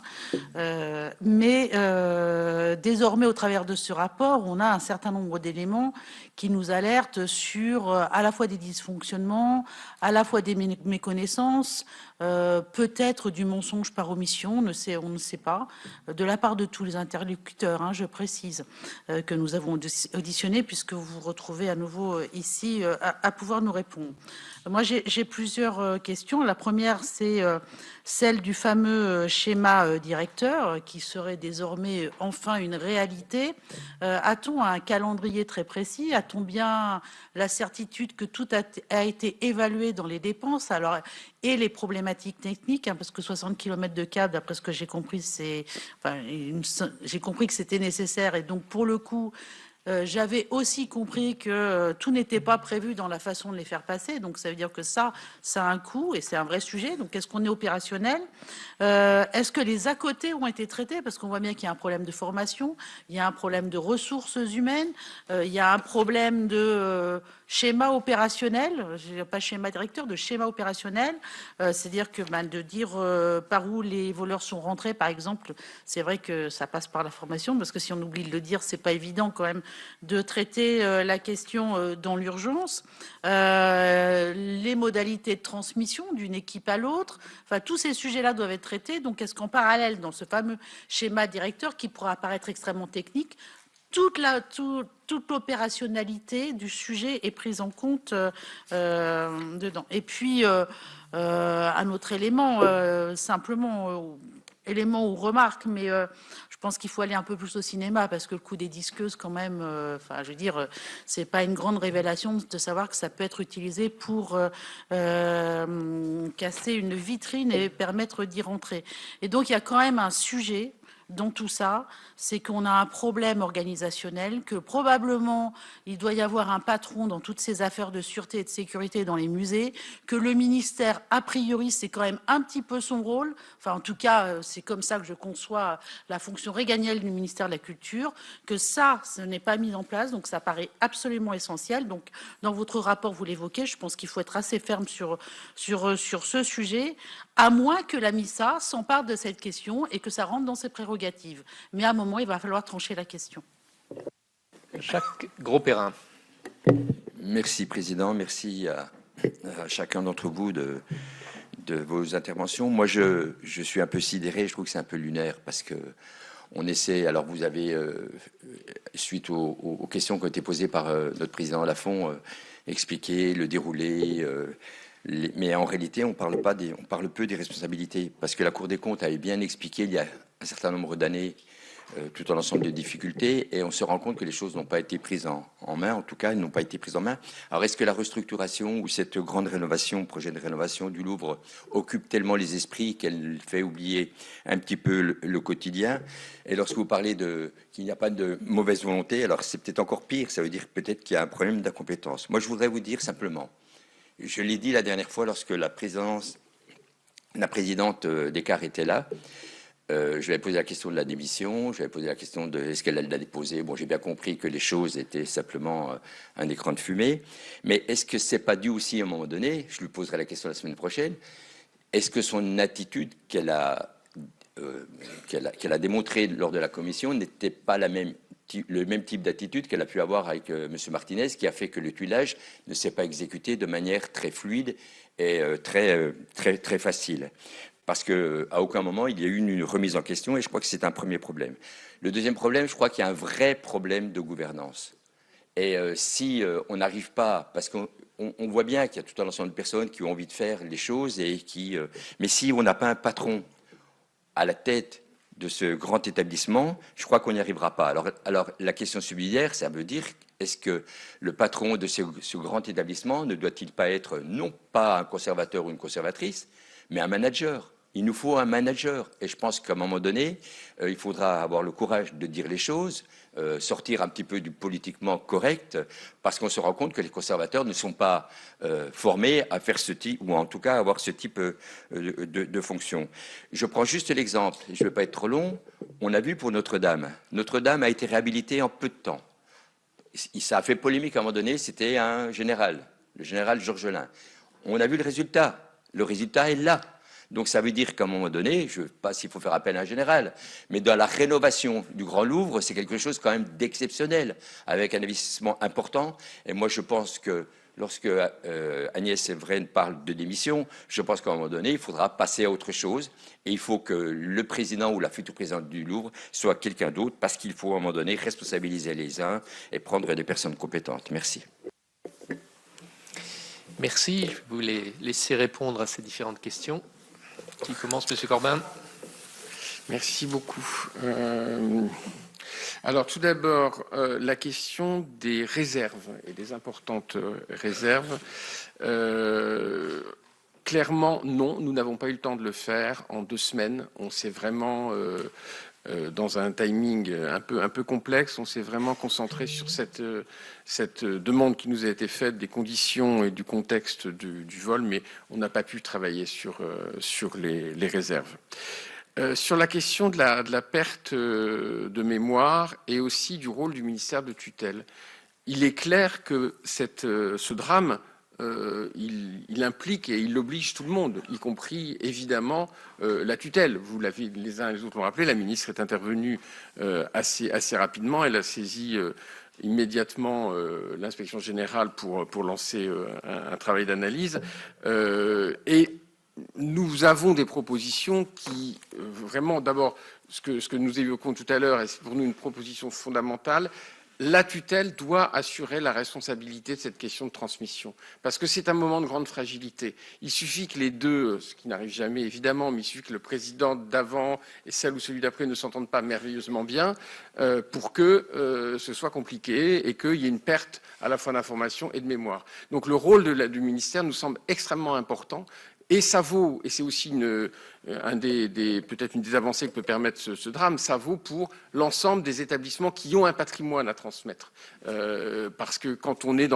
Mais désormais, au travers de ce rapport, on a un certain nombre d'éléments qui nous alertent sur à la fois des dysfonctionnements, à la fois des méconnaissances, peut-être du mensonge par omission, on ne sait pas, de la part de tous les interlocuteurs, hein, je précise, que nous avons auditionnés, puisque vous vous retrouvez à nouveau ici à pouvoir nous répondre. Moi, j'ai plusieurs questions. La première, c'est celle du fameux schéma directeur qui serait désormais enfin une réalité. A-t-on un calendrier très précis? A-t-on bien la certitude que tout a été évalué dans les dépenses et les problématiques techniques, hein, parce que 60 km de câble, d'après ce que j'ai compris, j'ai compris que c'était nécessaire, et donc pour le coup, j'avais aussi compris que tout n'était pas prévu dans la façon de les faire passer. Donc, ça veut dire que ça a un coût et c'est un vrai sujet. Donc, est-ce qu'on est opérationnel? Est-ce que les à côté ont été traités? Parce qu'on voit bien qu'il y a un problème de formation, il y a un problème de ressources humaines, il y a un problème de schéma opérationnel, pas schéma directeur, de schéma opérationnel. C'est-à-dire que de dire par où les voleurs sont rentrés, par exemple, c'est vrai que ça passe par la formation, parce que si on oublie de le dire, c'est pas évident quand même de traiter la question dans l'urgence, les modalités de transmission d'une équipe à l'autre, enfin tous ces sujets-là doivent être traités. Donc est-ce qu'en parallèle, dans ce fameux schéma directeur qui pourra apparaître extrêmement technique, toute l'opérationnalité du sujet est prise en compte dedans? Et puis un autre élément, simplement élément ou remarque, mais je pense qu'il faut aller un peu plus au cinéma, parce que le coup des disqueuses, quand même, enfin, je veux dire, c'est pas une grande révélation de savoir que ça peut être utilisé pour casser une vitrine et permettre d'y rentrer. Et donc, il y a quand même un sujet dans tout ça, c'est qu'on a un problème organisationnel, que probablement il doit y avoir un patron dans toutes ces affaires de sûreté et de sécurité dans les musées, que le ministère, a priori, c'est quand même un petit peu son rôle, enfin en tout cas c'est comme ça que je conçois la fonction régalienne du ministère de la Culture, que ça, ce n'est pas mis en place, donc ça paraît absolument essentiel. Donc dans votre rapport, vous l'évoquez, je pense qu'il faut être assez ferme sur ce sujet, à moins que la MISA s'empare de cette question et que ça rentre dans ses prérogatives. Mais à un moment, il va falloir trancher la question. Jacques Grosperrin. Merci, Président. Merci à chacun d'entre vous de vos interventions. Moi, je suis un peu sidéré. Je trouve que c'est un peu lunaire parce que on essaie. Alors, vous avez, suite aux questions qui ont été posées par notre président Lafont, expliqué le déroulé. Mais en réalité, on parle peu des responsabilités, parce que la Cour des comptes avait bien expliqué il y a un certain nombre d'années tout un ensemble de difficultés, et on se rend compte que les choses n'ont pas été prises en main, en tout cas, elles n'ont pas été prises en main. Alors, est-ce que la restructuration ou cette grande rénovation, projet de rénovation du Louvre, occupe tellement les esprits qu'elle fait oublier un petit peu le quotidien? Et lorsque vous parlez qu'il n'y a pas de mauvaise volonté, alors c'est peut-être encore pire, ça veut dire peut-être qu'il y a un problème d'incompétence. Moi, je voudrais vous dire simplement, je l'ai dit la dernière fois lorsque la présidente Descartes était là, je lui ai posé la question de la démission, je lui ai posé la question de est-ce qu'elle l'a déposée. Bon, j'ai bien compris que les choses étaient simplement un écran de fumée, mais est-ce que c'est pas dû aussi à un moment donné, je lui poserai la question la semaine prochaine, est-ce que son attitude qu'elle a démontrée lors de la commission n'était pas le même type d'attitude qu'elle a pu avoir avec M. Martinez, qui a fait que le tuilage ne s'est pas exécuté de manière très fluide et très facile. Parce qu'à aucun moment, il y a eu une remise en question, et je crois que c'est un premier problème. Le deuxième problème, je crois qu'il y a un vrai problème de gouvernance. Et si on n'arrive pas, parce qu'on voit bien qu'il y a tout un ensemble de personnes qui ont envie de faire les choses, mais si on n'a pas un patron à la tête de ce grand établissement, je crois qu'on n'y arrivera pas. Alors la question subsidiaire, ça veut dire, est-ce que le patron de ce grand établissement ne doit-il pas être non pas un conservateur ou une conservatrice, mais un manager? Il nous faut un manager, et je pense qu'à un moment donné, il faudra avoir le courage de dire les choses, sortir un petit peu du politiquement correct, parce qu'on se rend compte que les conservateurs ne sont pas formés à faire ce type, ou en tout cas avoir ce type de fonction. Je prends juste l'exemple, je ne vais pas être trop long, on a vu pour Notre-Dame. Notre-Dame a été réhabilitée en peu de temps. Ça a fait polémique à un moment donné, c'était un général, le général Georgelin. On a vu le résultat est là. Donc ça veut dire qu'à un moment donné, je ne sais pas s'il faut faire appel à un général, mais dans la rénovation du Grand Louvre, c'est quelque chose quand même d'exceptionnel, avec un investissement important. Et moi, je pense que lorsque Agnès Evren parle de démission, je pense qu'à un moment donné, il faudra passer à autre chose. Et il faut que le président ou la future présidente du Louvre soit quelqu'un d'autre, parce qu'il faut à un moment donné responsabiliser les uns et prendre des personnes compétentes. Merci. Merci. Je vais vous laisser répondre à ces différentes questions. Qui commence, Monsieur Corbin? Merci beaucoup. Alors tout d'abord, la question des réserves et des importantes réserves. Clairement, non, nous n'avons pas eu le temps de le faire en 2 semaines. On s'est vraiment, dans un timing un peu complexe, on s'est vraiment concentré sur cette demande qui nous a été faite, des conditions et du contexte du vol, mais on n'a pas pu travailler sur les réserves. Sur la question de la perte de mémoire et aussi du rôle du ministère de tutelle, il est clair que ce drame, il implique et il oblige tout le monde, y compris évidemment la tutelle. Vous l'avez, les uns et les autres l'ont rappelé, la ministre est intervenue assez rapidement, elle a saisi immédiatement l'inspection générale pour lancer un travail d'analyse, et nous avons des propositions qui vraiment, d'abord, ce que nous évoquons tout à l'heure, et c'est pour nous une proposition fondamentale. La tutelle doit assurer la responsabilité de cette question de transmission, parce que c'est un moment de grande fragilité. Il suffit que les deux, ce qui n'arrive jamais évidemment, mais il suffit que le président d'avant et celle ou celui d'après ne s'entendent pas merveilleusement bien pour que ce soit compliqué et qu'il y ait une perte à la fois d'information et de mémoire. Donc le rôle du ministère nous semble extrêmement important. Et ça vaut, et c'est aussi peut-être une des avancées que peut permettre ce drame, ça vaut pour l'ensemble des établissements qui ont un patrimoine à transmettre. Parce que quand on est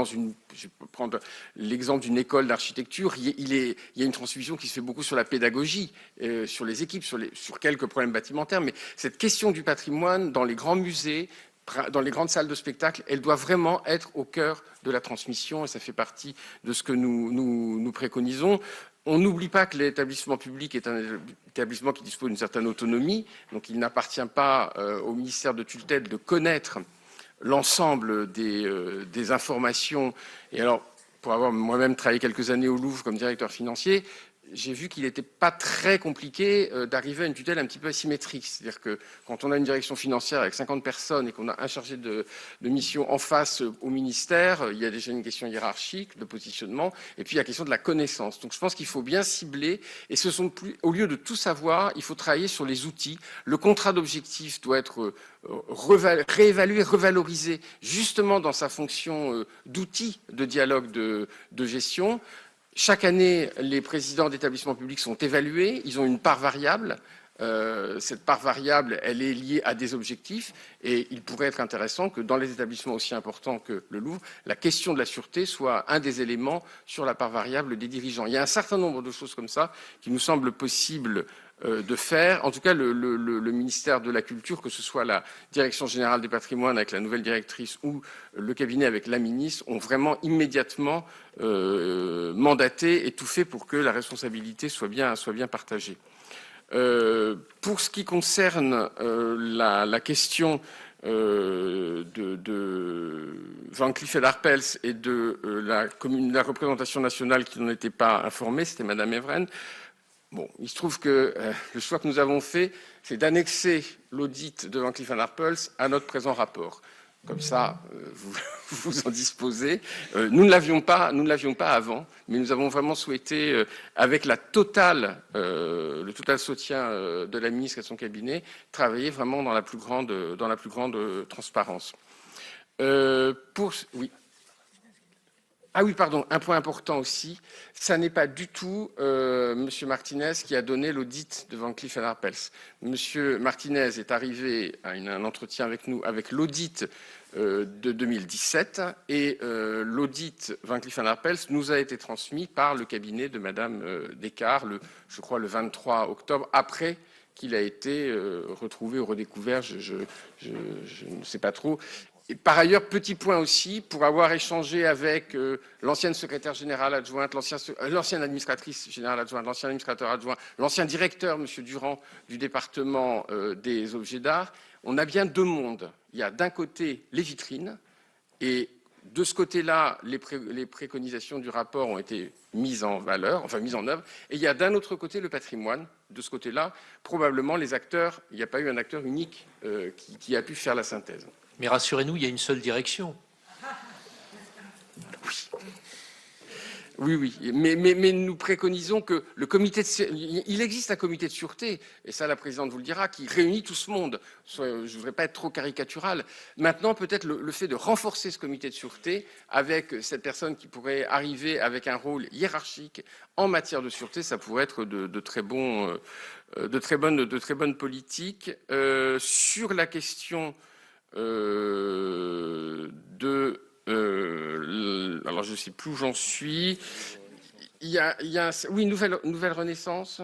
je peux prendre l'exemple d'une école d'architecture, il y a une transmission qui se fait beaucoup sur la pédagogie, sur les équipes, sur quelques problèmes bâtimentaires, mais cette question du patrimoine dans les grands musées, dans les grandes salles de spectacle, elle doit vraiment être au cœur de la transmission, et ça fait partie de ce que nous préconisons. On n'oublie pas que l'établissement public est un établissement qui dispose d'une certaine autonomie, donc il n'appartient pas au ministère de tutelle de connaître l'ensemble des informations. Et alors, pour avoir moi-même travaillé quelques années au Louvre comme directeur financier, j'ai vu qu'il n'était pas très compliqué d'arriver à une tutelle un petit peu asymétrique. C'est-à-dire que quand on a une direction financière avec 50 personnes et qu'on a un chargé de mission en face au ministère, il y a déjà une question hiérarchique, de positionnement, et puis il y a la question de la connaissance. Donc je pense qu'il faut bien cibler, et au lieu de tout savoir, il faut travailler sur les outils. Le contrat d'objectif doit être réévalué, revalorisé, justement dans sa fonction d'outil de dialogue de gestion. Chaque année, les présidents d'établissements publics sont évalués, ils ont une part variable. Cette part variable, elle est liée à des objectifs et il pourrait être intéressant que dans les établissements aussi importants que le Louvre, la question de la sûreté soit un des éléments sur la part variable des dirigeants. Il y a un certain nombre de choses comme ça qui nous semblent possibles de faire. En tout cas, le ministère de la Culture, que ce soit la Direction générale des patrimoines avec la nouvelle directrice ou le cabinet avec la ministre, ont vraiment immédiatement mandaté et tout fait pour que la responsabilité soit bien partagée. Pour ce qui concerne la question de Van Cleef & Arpels et de la représentation nationale qui n'en était pas informée, c'était Madame Evren. Bon, il se trouve que le choix que nous avons fait, c'est d'annexer l'audit de Van Cleef & Arpels à notre présent rapport. Comme ça, vous en disposez. Nous ne l'avions pas avant, mais nous avons vraiment souhaité, avec le total soutien de la ministre et de son cabinet, travailler vraiment dans la plus grande transparence. Oui. Ah oui, pardon, un point important aussi, ça n'est pas du tout Monsieur Martinez qui a donné l'audit de Van Cleef & Arpels. Monsieur Martinez est arrivé à un entretien avec nous avec l'audit de 2017 et l'audit Van Cleef & Arpels nous a été transmis par le cabinet de Madame Descartes, je crois le 23 octobre, après qu'il a été retrouvé ou redécouvert, je ne sais pas trop. Et par ailleurs, petit point aussi, pour avoir échangé avec l'ancienne secrétaire générale adjointe, l'ancienne administratrice générale adjointe, l'ancien administrateur adjoint, l'ancien directeur, M. Durand, du département des objets d'art, on a bien deux mondes. Il y a d'un côté les vitrines, et de ce côté-là, les préconisations du rapport ont été mises en œuvre, et il y a d'un autre côté le patrimoine. De ce côté-là, probablement les acteurs, il n'y a pas eu un acteur unique qui a pu faire la synthèse. Mais rassurez-nous, il y a une seule direction. Oui, mais nous préconisons que il existe un comité de sûreté, et ça la présidente vous le dira, qui réunit tout ce monde. Je ne voudrais pas être trop caricatural. Maintenant, peut-être le fait de renforcer ce comité de sûreté avec cette personne qui pourrait arriver avec un rôle hiérarchique en matière de sûreté, ça pourrait être de très bonnes politiques. Sur la question alors je ne sais plus où j'en suis. Oui, nouvelle renaissance.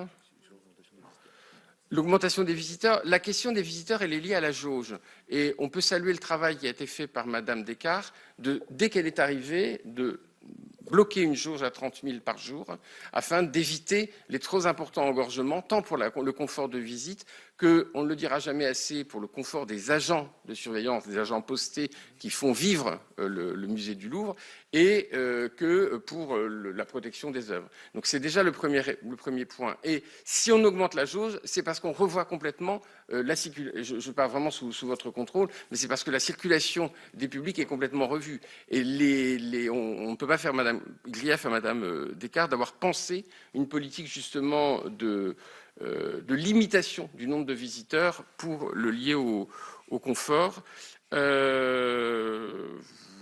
L'augmentation des visiteurs. La question des visiteurs, elle est liée à la jauge. Et on peut saluer le travail qui a été fait par Madame Descartes, dès qu'elle est arrivée, de bloquer une jauge à 30 000 par jour, afin d'éviter les trop importants engorgements, tant pour le confort de visite que, on ne le dira jamais assez, pour le confort des agents de surveillance, des agents postés qui font vivre le musée du Louvre, et que pour la protection des œuvres. Donc c'est déjà le premier point. Et si on augmente la jauge, c'est parce qu'on revoit complètement la circulation. Je parle vraiment sous votre contrôle, mais c'est parce que la circulation des publics est complètement revue. Et on ne peut pas faire grief à Madame Descartes d'avoir pensé une politique justement de limitation du nombre de visiteurs pour le lier au confort.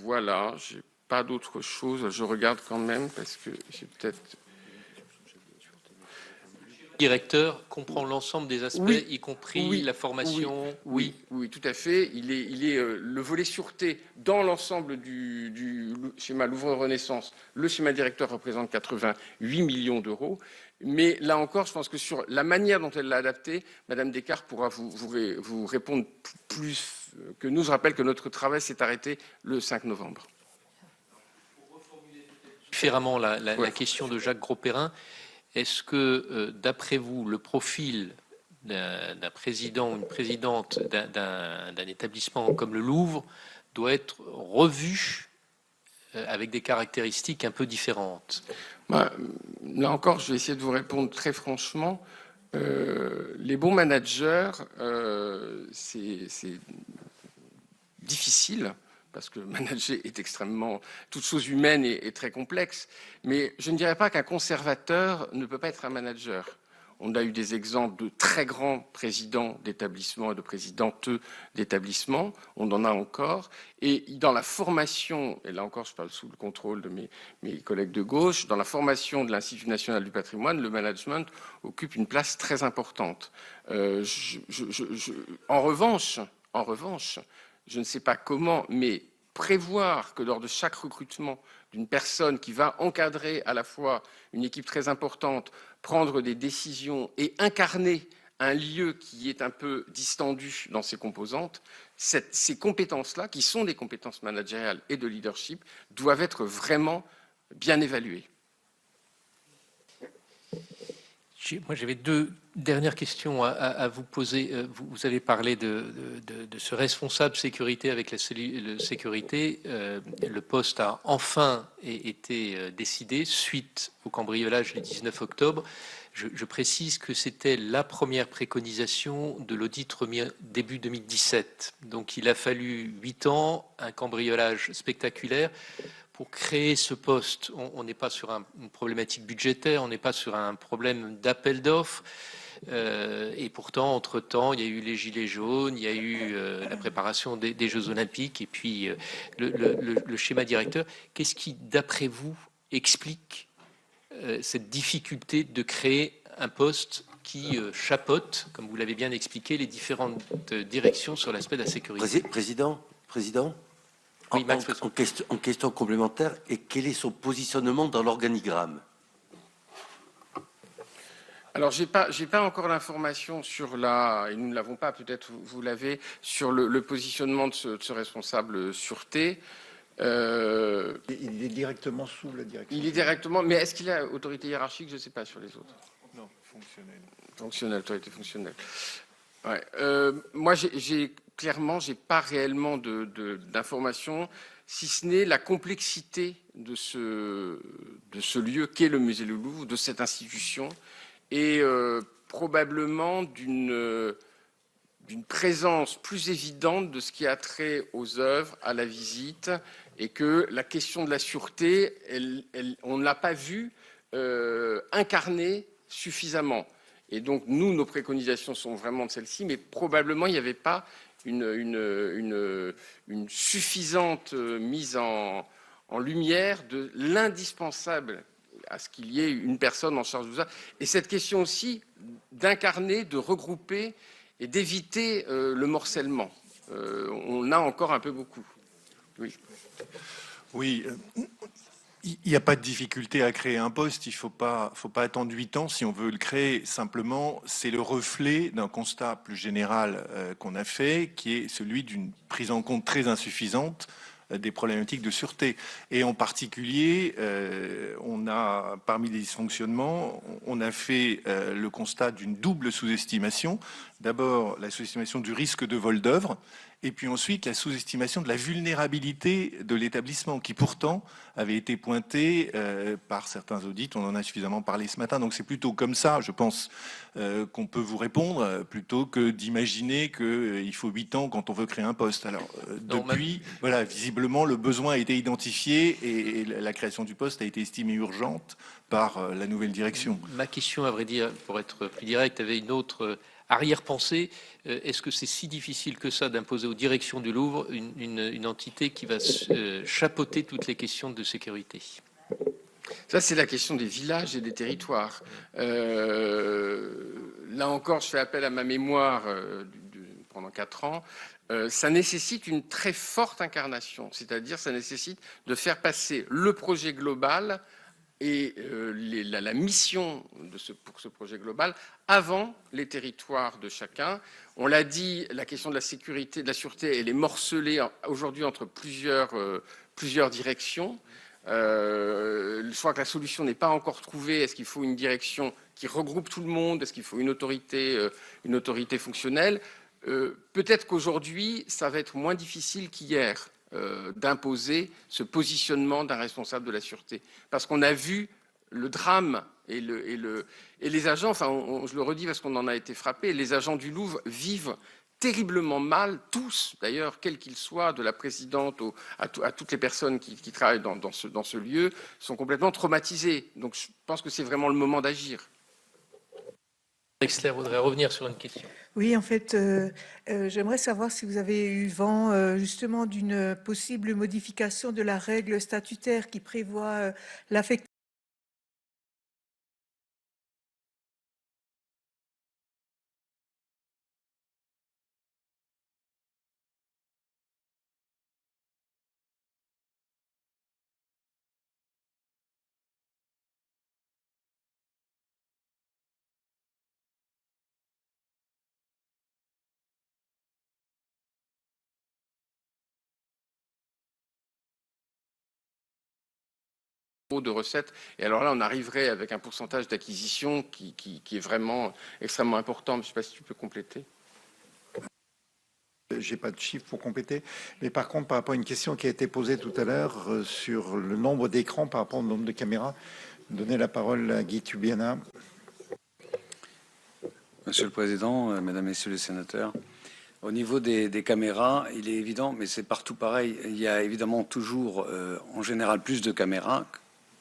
Voilà, j'ai pas d'autre chose. Je regarde quand même parce que j'ai peut-être... Le directeur comprend l'ensemble des aspects, oui, y compris la formation. Oui, tout à fait. Il est le volet sûreté dans l'ensemble du schéma Louvre Renaissance. Le schéma directeur représente 88 millions d'euros. Mais là encore, je pense que sur la manière dont elle l'a adapté, Madame Descartes pourra vous répondre plus que nous. Je rappelle que notre travail s'est arrêté le 5 novembre. Pour reformuler différemment la question de Jacques Grosperrin, est-ce que, d'après vous, le profil d'un président ou une présidente d'un établissement comme le Louvre doit être revu avec des caractéristiques un peu différentes. Là encore, je vais essayer de vous répondre très franchement. Les bons managers, c'est difficile, parce que manager est extrêmement... Toute chose humaine est très complexe. Mais je ne dirais pas qu'un conservateur ne peut pas être un manager. On a eu des exemples de très grands présidents d'établissements et de présidentes d'établissements. On en a encore. Et dans la formation, et là encore je parle sous le contrôle de mes collègues de gauche, dans la formation de l'Institut national du patrimoine, le management occupe une place très importante. En revanche, je ne sais pas comment, mais prévoir que lors de chaque recrutement d'une personne qui va encadrer à la fois une équipe très importante, prendre des décisions et incarner un lieu qui est un peu distendu dans ses composantes, ces compétences-là, qui sont des compétences managériales et de leadership, doivent être vraiment bien évaluées. Moi, j'avais deux dernières questions à vous poser. Vous avez parlé de ce responsable sécurité avec la cellule sécurité. Le poste a enfin été décidé suite au cambriolage du 19 octobre. Je précise que c'était la première préconisation de l'audit remis début 2017. Donc il a fallu 8 ans, un cambriolage spectaculaire. Pour créer ce poste, on n'est pas sur une problématique budgétaire, on n'est pas sur un problème d'appel d'offres. Et pourtant, entre-temps, il y a eu les Gilets jaunes, il y a eu la préparation des Jeux Olympiques et puis le schéma directeur. Qu'est-ce qui, d'après vous, explique cette difficulté de créer un poste qui chapeaute, comme vous l'avez bien expliqué, les différentes directions sur l'aspect de la sécurité? Président, oui, en question complémentaire, et quel est son positionnement dans l'organigramme? Alors, j'ai pas encore l'information sur et nous ne l'avons pas, peut-être vous l'avez, sur le positionnement de ce responsable sûreté. Il est directement sous la direction. Il est directement, mais est-ce qu'il a autorité hiérarchique? Je ne sais pas sur les autres. Non, fonctionnel. Fonctionnel, autorité fonctionnelle. Ouais. Moi, clairement, j'ai pas réellement d'informations, si ce n'est la complexité de ce lieu qu'est le musée du Louvre, de cette institution, et probablement d'une présence plus évidente de ce qui a trait aux œuvres, à la visite, et que la question de la sûreté, on ne l'a pas vue incarnée suffisamment. Et donc, nos préconisations sont vraiment de celles-ci, mais probablement, il n'y avait pas une suffisante mise en lumière de l'indispensable à ce qu'il y ait une personne en charge de ça. Et cette question aussi d'incarner, de regrouper et d'éviter le morcellement. On a encore un peu beaucoup. Oui. Oui. Il n'y a pas de difficulté à créer un poste, il ne faut pas attendre 8 ans si on veut le créer. Simplement, c'est le reflet d'un constat plus général qu'on a fait, qui est celui d'une prise en compte très insuffisante des problématiques de sûreté. Et en particulier, on a, parmi les dysfonctionnements, on a fait le constat d'une double sous-estimation. D'abord, la sous-estimation du risque de vol d'œuvre, et puis ensuite la sous-estimation de la vulnérabilité de l'établissement, qui pourtant avait été pointée par certains audits. On en a suffisamment parlé ce matin, donc c'est plutôt comme ça, je pense, qu'on peut vous répondre, plutôt que d'imaginer qu'il faut 8 ans quand on veut créer un poste. Alors, depuis, voilà, visiblement, le besoin a été identifié et la création du poste a été estimée urgente par la nouvelle direction. Ma question, à vrai dire, pour être plus direct, avait une autre arrière-pensée. Est-ce que c'est si difficile que ça d'imposer aux directions du Louvre une entité qui va chapeauter toutes les questions de sécurité? Ça, c'est la question des villages et des territoires. Là encore, je fais appel à ma mémoire pendant 4 ans. Ça nécessite une très forte incarnation, c'est-à-dire ça nécessite de faire passer le projet global et la mission pour ce projet global avant les territoires de chacun. On l'a dit, la question de la sécurité, de la sûreté, elle est morcelée aujourd'hui entre plusieurs directions. Je crois que la solution n'est pas encore trouvée. Est-ce qu'il faut une direction qui regroupe tout le monde? Est-ce qu'il faut une autorité fonctionnelle? Peut-être qu'aujourd'hui, ça va être moins difficile qu'hier. d'imposer ce positionnement d'un responsable de la sûreté. Parce qu'on a vu le drame et les agents, enfin je le redis parce qu'on en a été frappé, les agents du Louvre vivent terriblement mal, tous d'ailleurs, quels qu'ils soient, de la présidente à toutes les personnes qui travaillent dans ce lieu, sont complètement traumatisés. Donc je pense que c'est vraiment le moment d'agir. Drexler voudrait revenir sur une question. Oui, en fait, j'aimerais savoir si vous avez eu vent justement d'une possible modification de la règle statutaire qui prévoit l'affectation de recettes. Et alors là, on arriverait avec un pourcentage d'acquisition qui est vraiment extrêmement important. Je ne sais pas si tu peux compléter. J'ai pas de chiffres pour compléter, mais par contre, par rapport à une question qui a été posée tout à l'heure sur le nombre d'écrans par rapport au nombre de caméras, donner la parole à Guy Tubiana. Monsieur le Président, Mesdames, Messieurs les sénateurs, au niveau des caméras, il est évident, mais c'est partout pareil, il y a évidemment toujours, en général, plus de caméras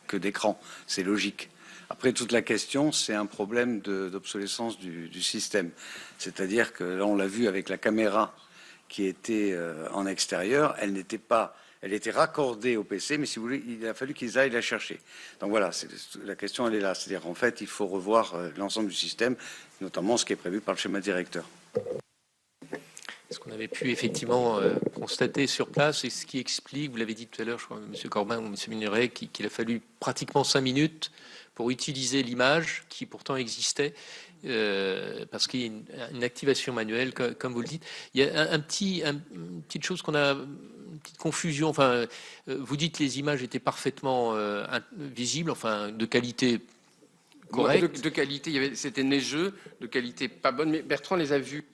que d'écrans. C'est logique. Après, toute la question, c'est un problème d'obsolescence du système. C'est-à-dire que là, on l'a vu avec la caméra qui était en extérieur, elle n'était pas, elle était raccordée au PC, mais si vous voulez, il a fallu qu'ils aillent la chercher. Donc voilà, la question, elle est là. C'est-à-dire, en fait, il faut revoir l'ensemble du système, notamment ce qui est prévu par le schéma directeur. Ce qu'on avait pu effectivement constater sur place et ce qui explique, vous l'avez dit tout à l'heure, je crois, M. Corbin ou M. Minoret, qu'il a fallu pratiquement 5 minutes pour utiliser l'image qui pourtant existait, parce qu'il y a une activation manuelle, comme vous le dites. Il y a une petite chose qu'on a, une petite confusion. Enfin, vous dites que les images étaient parfaitement visibles, enfin de qualité correcte. De qualité, c'était neigeux, de qualité pas bonne, mais Bertrand les a vus.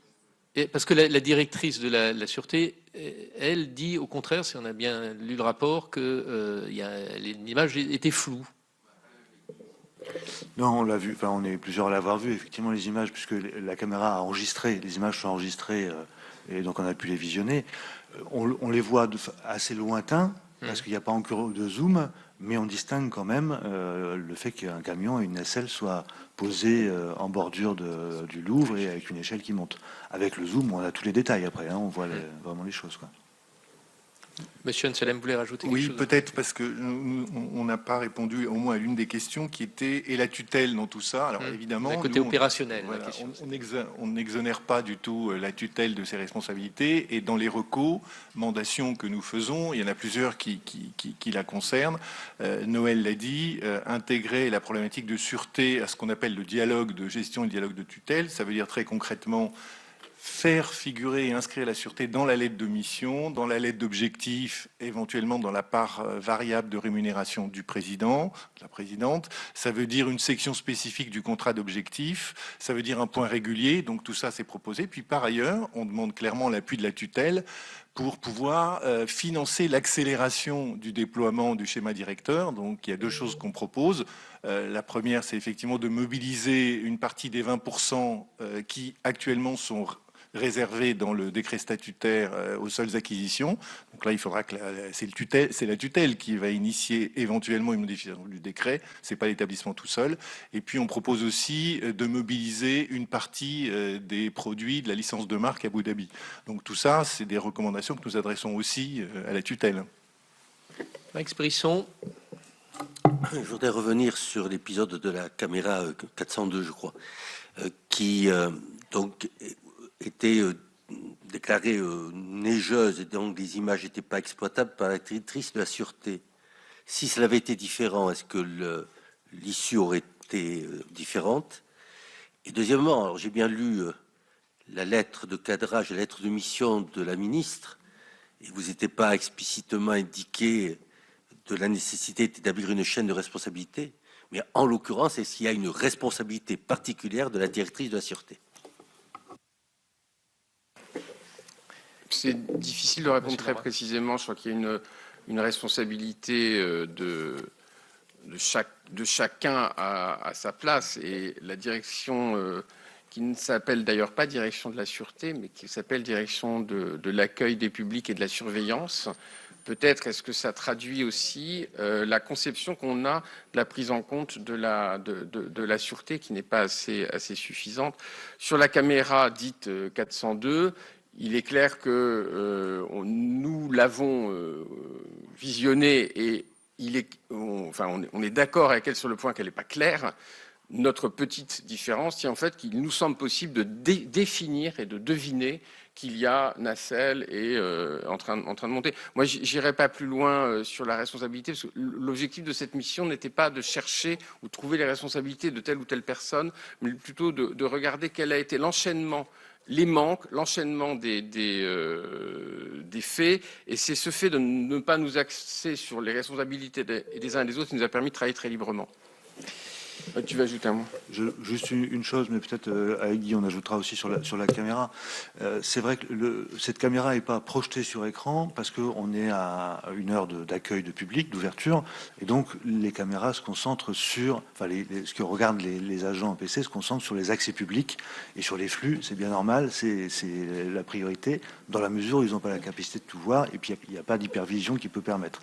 Et parce que la directrice de la sûreté, elle dit au contraire, si on a bien lu le rapport, que l'image était floue. Non, on l'a vu, enfin on est plusieurs à l'avoir vu, effectivement, les images, puisque la caméra a enregistré, les images sont enregistrées, et donc on a pu les visionner. On les voit assez lointains, parce qu'il n'y a pas encore de zoom, mais on distingue quand même le fait qu'un camion et une nacelle soient posés en bordure du Louvre et avec une échelle qui monte. Avec le zoom, on a tous les détails après, hein, on voit vraiment les choses, quoi. Monsieur Anselem voulait rajouter quelque chose? Oui, peut-être, parce que on n'a pas répondu au moins à l'une des questions qui était et la tutelle dans tout ça. Alors évidemment, le côté opérationnel. Voilà, on n'exonère pas du tout la tutelle de ses responsabilités, et dans les recommandations que nous faisons, il y en a plusieurs qui la concernent. Noël l'a dit, intégrer la problématique de sûreté à ce qu'on appelle le dialogue de gestion et le dialogue de tutelle, ça veut dire très concrètement faire figurer et inscrire la sûreté dans la lettre de mission, dans la lettre d'objectif, éventuellement dans la part variable de rémunération du président, de la présidente. Ça veut dire une section spécifique du contrat d'objectif. Ça veut dire un point régulier. Donc tout ça, c'est proposé. Puis par ailleurs, on demande clairement l'appui de la tutelle pour pouvoir financer l'accélération du déploiement du schéma directeur. Donc il y a deux choses qu'on propose. La première, c'est effectivement de mobiliser une partie des 20% qui actuellement sont réservés dans le décret statutaire aux seules acquisitions. Donc là, il faudra que c'est la tutelle qui va initier éventuellement une modification du décret. C'est pas l'établissement tout seul. Et puis, on propose aussi de mobiliser une partie des produits de la licence de marque Abu Dhabi. Donc tout ça, c'est des recommandations que nous adressons aussi à la tutelle. Max Brisson. Je voudrais revenir sur l'épisode de la caméra 402, je crois, qui donc était déclarée neigeuse, et donc les images n'étaient pas exploitables par la directrice de la sûreté. Si cela avait été différent, est-ce que l'issue aurait été différente? Et deuxièmement, alors j'ai bien lu la lettre de cadrage, la lettre de mission de la ministre, et vous n'étiez pas explicitement indiqué de la nécessité d'établir une chaîne de responsabilité, mais en l'occurrence, est-ce qu'il y a une responsabilité particulière de la directrice de la sûreté? C'est difficile de répondre très précisément. Je crois qu'il y a une responsabilité de chacun à sa place. Et la direction, qui ne s'appelle d'ailleurs pas direction de la sûreté, mais qui s'appelle direction de l'accueil des publics et de la surveillance, peut-être est-ce que ça traduit aussi la conception qu'on a de la prise en compte de la sûreté qui n'est pas assez suffisante. Sur la caméra dite 402, il est clair que nous l'avons visionnée et on est d'accord avec elle sur le point qu'elle n'est pas claire. Notre petite différence tient en fait qu'il nous semble possible de définir et de deviner qu'il y a nacelle et en train de monter. Moi, j'irai pas plus loin sur la responsabilité, parce que l'objectif de cette mission n'était pas de chercher ou trouver les responsabilités de telle ou telle personne, mais plutôt de regarder quel a été l'enchaînement, les manques, l'enchaînement des faits, et c'est ce fait de ne pas nous axer sur les responsabilités des uns et des autres qui nous a permis de travailler très librement. Tu vas ajouter un mot? Juste une chose, mais peut-être avec Guy, on ajoutera aussi sur la caméra. C'est vrai que cette caméra n'est pas projetée sur écran parce qu'on est à une heure d'accueil de public, d'ouverture, et donc les caméras se concentrent sur, ce que regardent les agents en PC se concentrent sur les accès publics et sur les flux. C'est bien normal, c'est la priorité, dans la mesure où ils n'ont pas la capacité de tout voir, et puis il n'y a pas d'hypervision qui peut permettre.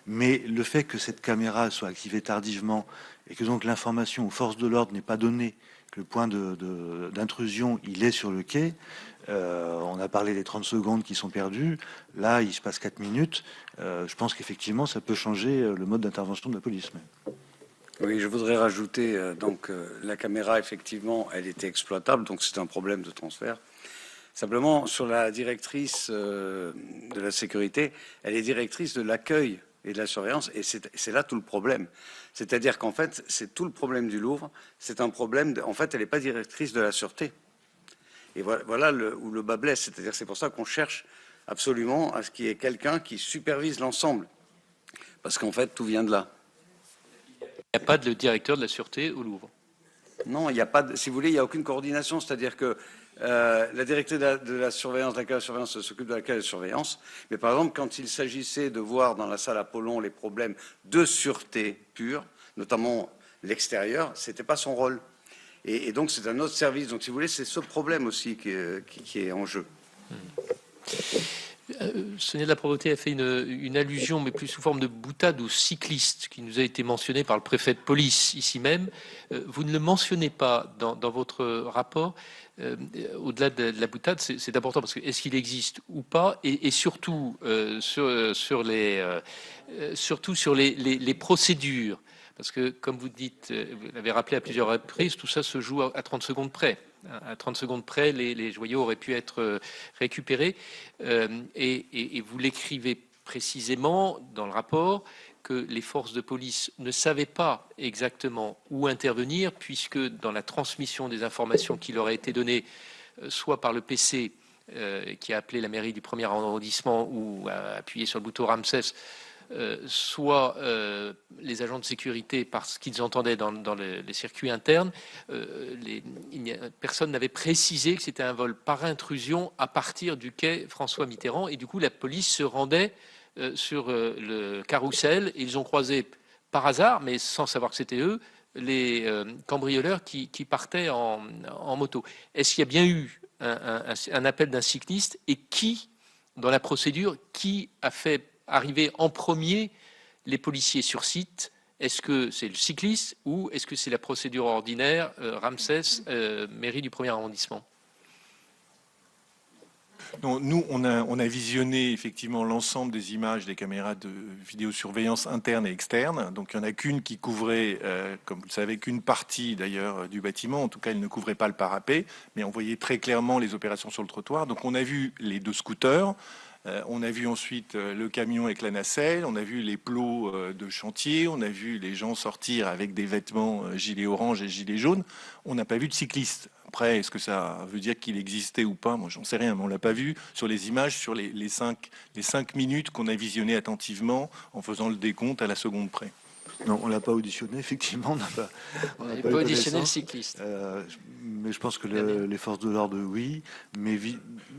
Mais le fait que cette caméra soit activée tardivement et que donc l'information aux forces de l'ordre n'est pas donnée, que le point d'intrusion, il est sur le quai, on a parlé des 30 secondes qui sont perdues, là il se passe 4 minutes, je pense qu'effectivement ça peut changer le mode d'intervention de la police. Oui, je voudrais rajouter, la caméra, effectivement, elle était exploitable, donc c'est un problème de transfert. Simplement, sur la directrice de la sécurité, elle est directrice de l'accueil et de la surveillance, et c'est là tout le problème. C'est-à-dire qu'en fait, c'est tout le problème du Louvre, c'est un problème, en fait, elle n'est pas directrice de la sûreté. Et voilà où le bas blesse, c'est-à-dire c'est pour ça qu'on cherche absolument à ce qu'il y ait quelqu'un qui supervise l'ensemble, parce qu'en fait, tout vient de là. Il n'y a pas de directeur de la sûreté au Louvre. Non, il n'y a pas, si vous voulez, il n'y a aucune coordination, c'est-à-dire que la directrice de la surveillance, de l'accueil de la surveillance, s'occupe de l'accueil de la surveillance. Mais par exemple, quand il s'agissait de voir dans la salle Apollon les problèmes de sûreté pure, notamment l'extérieur, c'était pas son rôle. Et donc, c'est un autre service. Donc, si vous voulez, c'est ce problème aussi qui est en jeu. Sonia de la Provoté a fait une allusion, mais plus sous forme de boutade, aux cyclistes, qui nous a été mentionné par le préfet de police ici même. Vous ne le mentionnez pas dans votre rapport. Au-delà de la boutade, c'est important parce que est-ce qu'il existe ou pas, et surtout sur les procédures. Parce que, comme vous dites, vous l'avez rappelé à plusieurs reprises, tout ça se joue à 30 secondes près. À 30 secondes près, les joyaux auraient pu être récupérés. Et vous l'écrivez précisément dans le rapport que les forces de police ne savaient pas exactement où intervenir, puisque dans la transmission des informations qui leur a été données, soit par le PC qui a appelé la mairie du 1er arrondissement ou a appuyé sur le bouton Ramsès, soit les agents de sécurité parce qu'ils entendaient dans les circuits internes, personne n'avait précisé que c'était un vol par intrusion à partir du quai François Mitterrand, et du coup la police se rendait sur le carrousel, et ils ont croisé par hasard, mais sans savoir que c'était eux, les cambrioleurs qui partaient en moto. Est-ce qu'il y a bien eu un appel d'un cycliste, et qui, dans la procédure, qui a fait arriver en premier les policiers sur site? Est-ce que c'est le cycliste ou est-ce que c'est la procédure ordinaire, Ramsès, mairie du 1er arrondissement? Non, nous, on a visionné effectivement l'ensemble des images des caméras de vidéosurveillance interne et externe. Donc, il n'y en a qu'une qui couvrait, comme vous le savez, qu'une partie d'ailleurs du bâtiment. En tout cas, elle ne couvrait pas le parapet, mais on voyait très clairement les opérations sur le trottoir. Donc, on a vu les 2 scooters. On a vu ensuite le camion avec la nacelle, on a vu les plots de chantier, on a vu les gens sortir avec des vêtements gilets orange et gilets jaunes. On n'a pas vu de cycliste. Après, est-ce que ça veut dire qu'il existait ou pas? Moi, j'en sais rien, mais on l'a pas vu sur les images, sur les 5 minutes qu'on a visionnées attentivement en faisant le décompte à la seconde près. Non, on l'a pas auditionné, effectivement. On n'a Et pas pas eu auditionner le connaissance. cycliste. Mais je pense que les forces de l'ordre, oui. Mais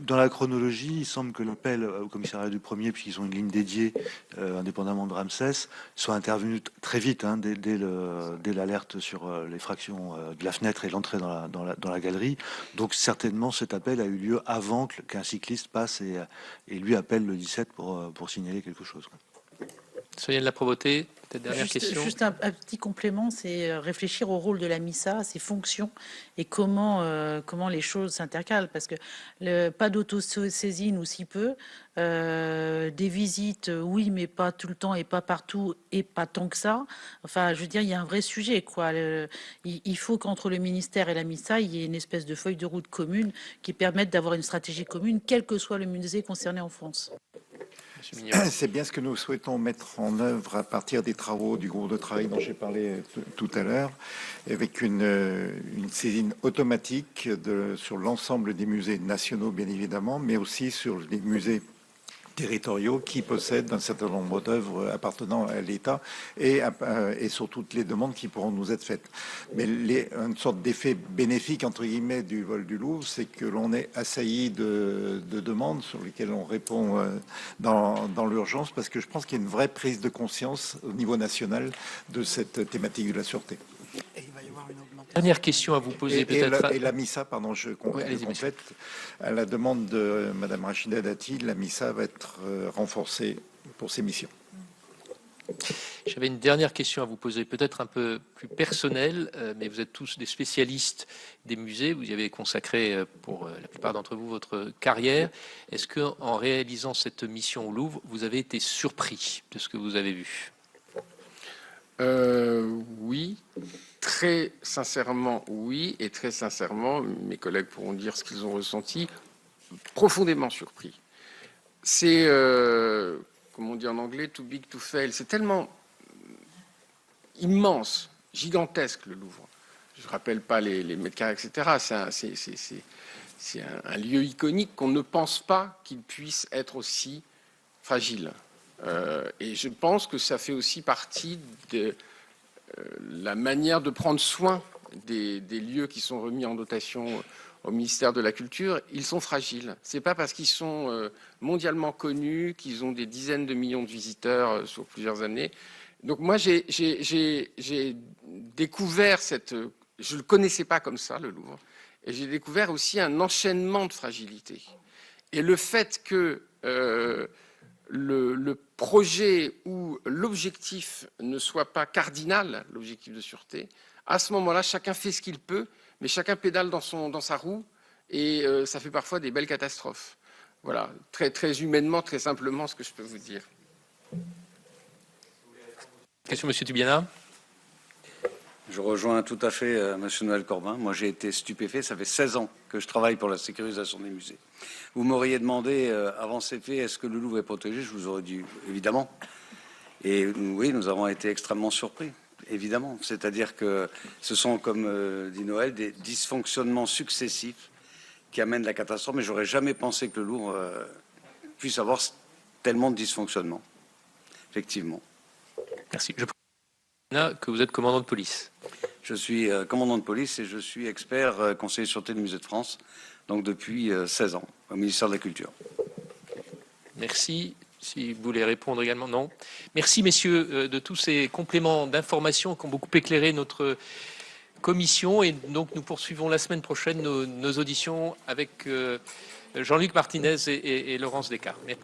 dans la chronologie, il semble que l'appel au commissariat du premier, puisqu'ils ont une ligne dédiée, indépendamment de Ramsès, soit intervenu très vite, hein, dès l'alerte sur l'effraction de la fenêtre et l'entrée dans la galerie. Donc certainement, cet appel a eu lieu avant qu'un cycliste passe et lui appelle le 17 pour signaler quelque chose. Sonia de la Provoté, peut-être dernière question. Juste un petit complément, c'est réfléchir au rôle de la MISA, à ses fonctions et comment les choses s'intercalent. Parce que pas d'autosaisine ou si peu, des visites, oui, mais pas tout le temps et pas partout et pas tant que ça. Enfin, je veux dire, il y a un vrai sujet, quoi. Il faut qu'entre le ministère et la MISA, il y ait une espèce de feuille de route commune qui permette d'avoir une stratégie commune, quel que soit le musée concerné en France. C'est bien ce que nous souhaitons mettre en œuvre à partir des travaux du groupe de travail dont j'ai parlé tout à l'heure, avec une saisine automatique sur l'ensemble des musées nationaux, bien évidemment, mais aussi sur les musées territoriaux qui possèdent un certain nombre d'œuvres appartenant à l'État et sur toutes les demandes qui pourront nous être faites. Mais une sorte d'effet bénéfique, entre guillemets, du vol du Louvre, c'est que l'on est assailli de demandes sur lesquelles on répond dans l'urgence, parce que je pense qu'il y a une vraie prise de conscience au niveau national de cette thématique de la sûreté. Dernière question à vous poser peut-être. Et la MISA, pardon, je complète. À la demande de Madame Rachida Dati, la MISA va être renforcée pour ses missions. J'avais une dernière question à vous poser, peut-être un peu plus personnelle, mais vous êtes tous des spécialistes des musées. Vous y avez consacré, pour la plupart d'entre vous, votre carrière. Est-ce que, en réalisant cette mission au Louvre, vous avez été surpris de ce que vous avez vu? Oui, très sincèrement, oui, et très sincèrement, mes collègues pourront dire ce qu'ils ont ressenti, profondément surpris. C'est, comme on dit en anglais, too big to fail. C'est tellement immense, gigantesque, le Louvre. Je ne rappelle pas les mètres carrés, etc. C'est un lieu iconique qu'on ne pense pas qu'il puisse être aussi fragile. Et je pense que ça fait aussi partie de la manière de prendre soin des lieux qui sont remis en dotation au ministère de la Culture. Ils sont fragiles. C'est pas parce qu'ils sont mondialement connus, qu'ils ont des dizaines de millions de visiteurs sur plusieurs années. Donc moi, j'ai découvert je le connaissais pas comme ça, le Louvre, et j'ai découvert aussi un enchaînement de fragilité. Et le fait que le projet ou l'objectif ne soit pas cardinal, l'objectif de sûreté, à ce moment-là, chacun fait ce qu'il peut, mais chacun pédale dans sa roue, et ça fait parfois des belles catastrophes. Voilà, très, très humainement, très simplement, ce que je peux vous dire. Question, Monsieur Tubiana. Je rejoins tout à fait M. Noël Corbin. Moi, j'ai été stupéfait. Ça fait 16 ans que je travaille pour la sécurisation des musées. Vous m'auriez demandé, avant ces faits, est-ce que le Louvre est protégé? Je vous aurais dit évidemment. Et oui, nous avons été extrêmement surpris, évidemment. C'est-à-dire que ce sont, comme dit Noël, des dysfonctionnements successifs qui amènent la catastrophe. Mais j'aurais jamais pensé que le Louvre puisse avoir tellement de dysfonctionnements. Effectivement. Merci. Je précise que vous êtes commandant de police. Je suis commandant de police et je suis expert conseiller de sûreté du Musée de France, donc depuis 16 ans, au ministère de la Culture. Merci. Si vous voulez répondre également, non. Merci, messieurs, de tous ces compléments d'informations qui ont beaucoup éclairé notre commission. Et donc, nous poursuivons la semaine prochaine nos auditions avec Jean-Luc Martinez et Laurence Descartes. Merci.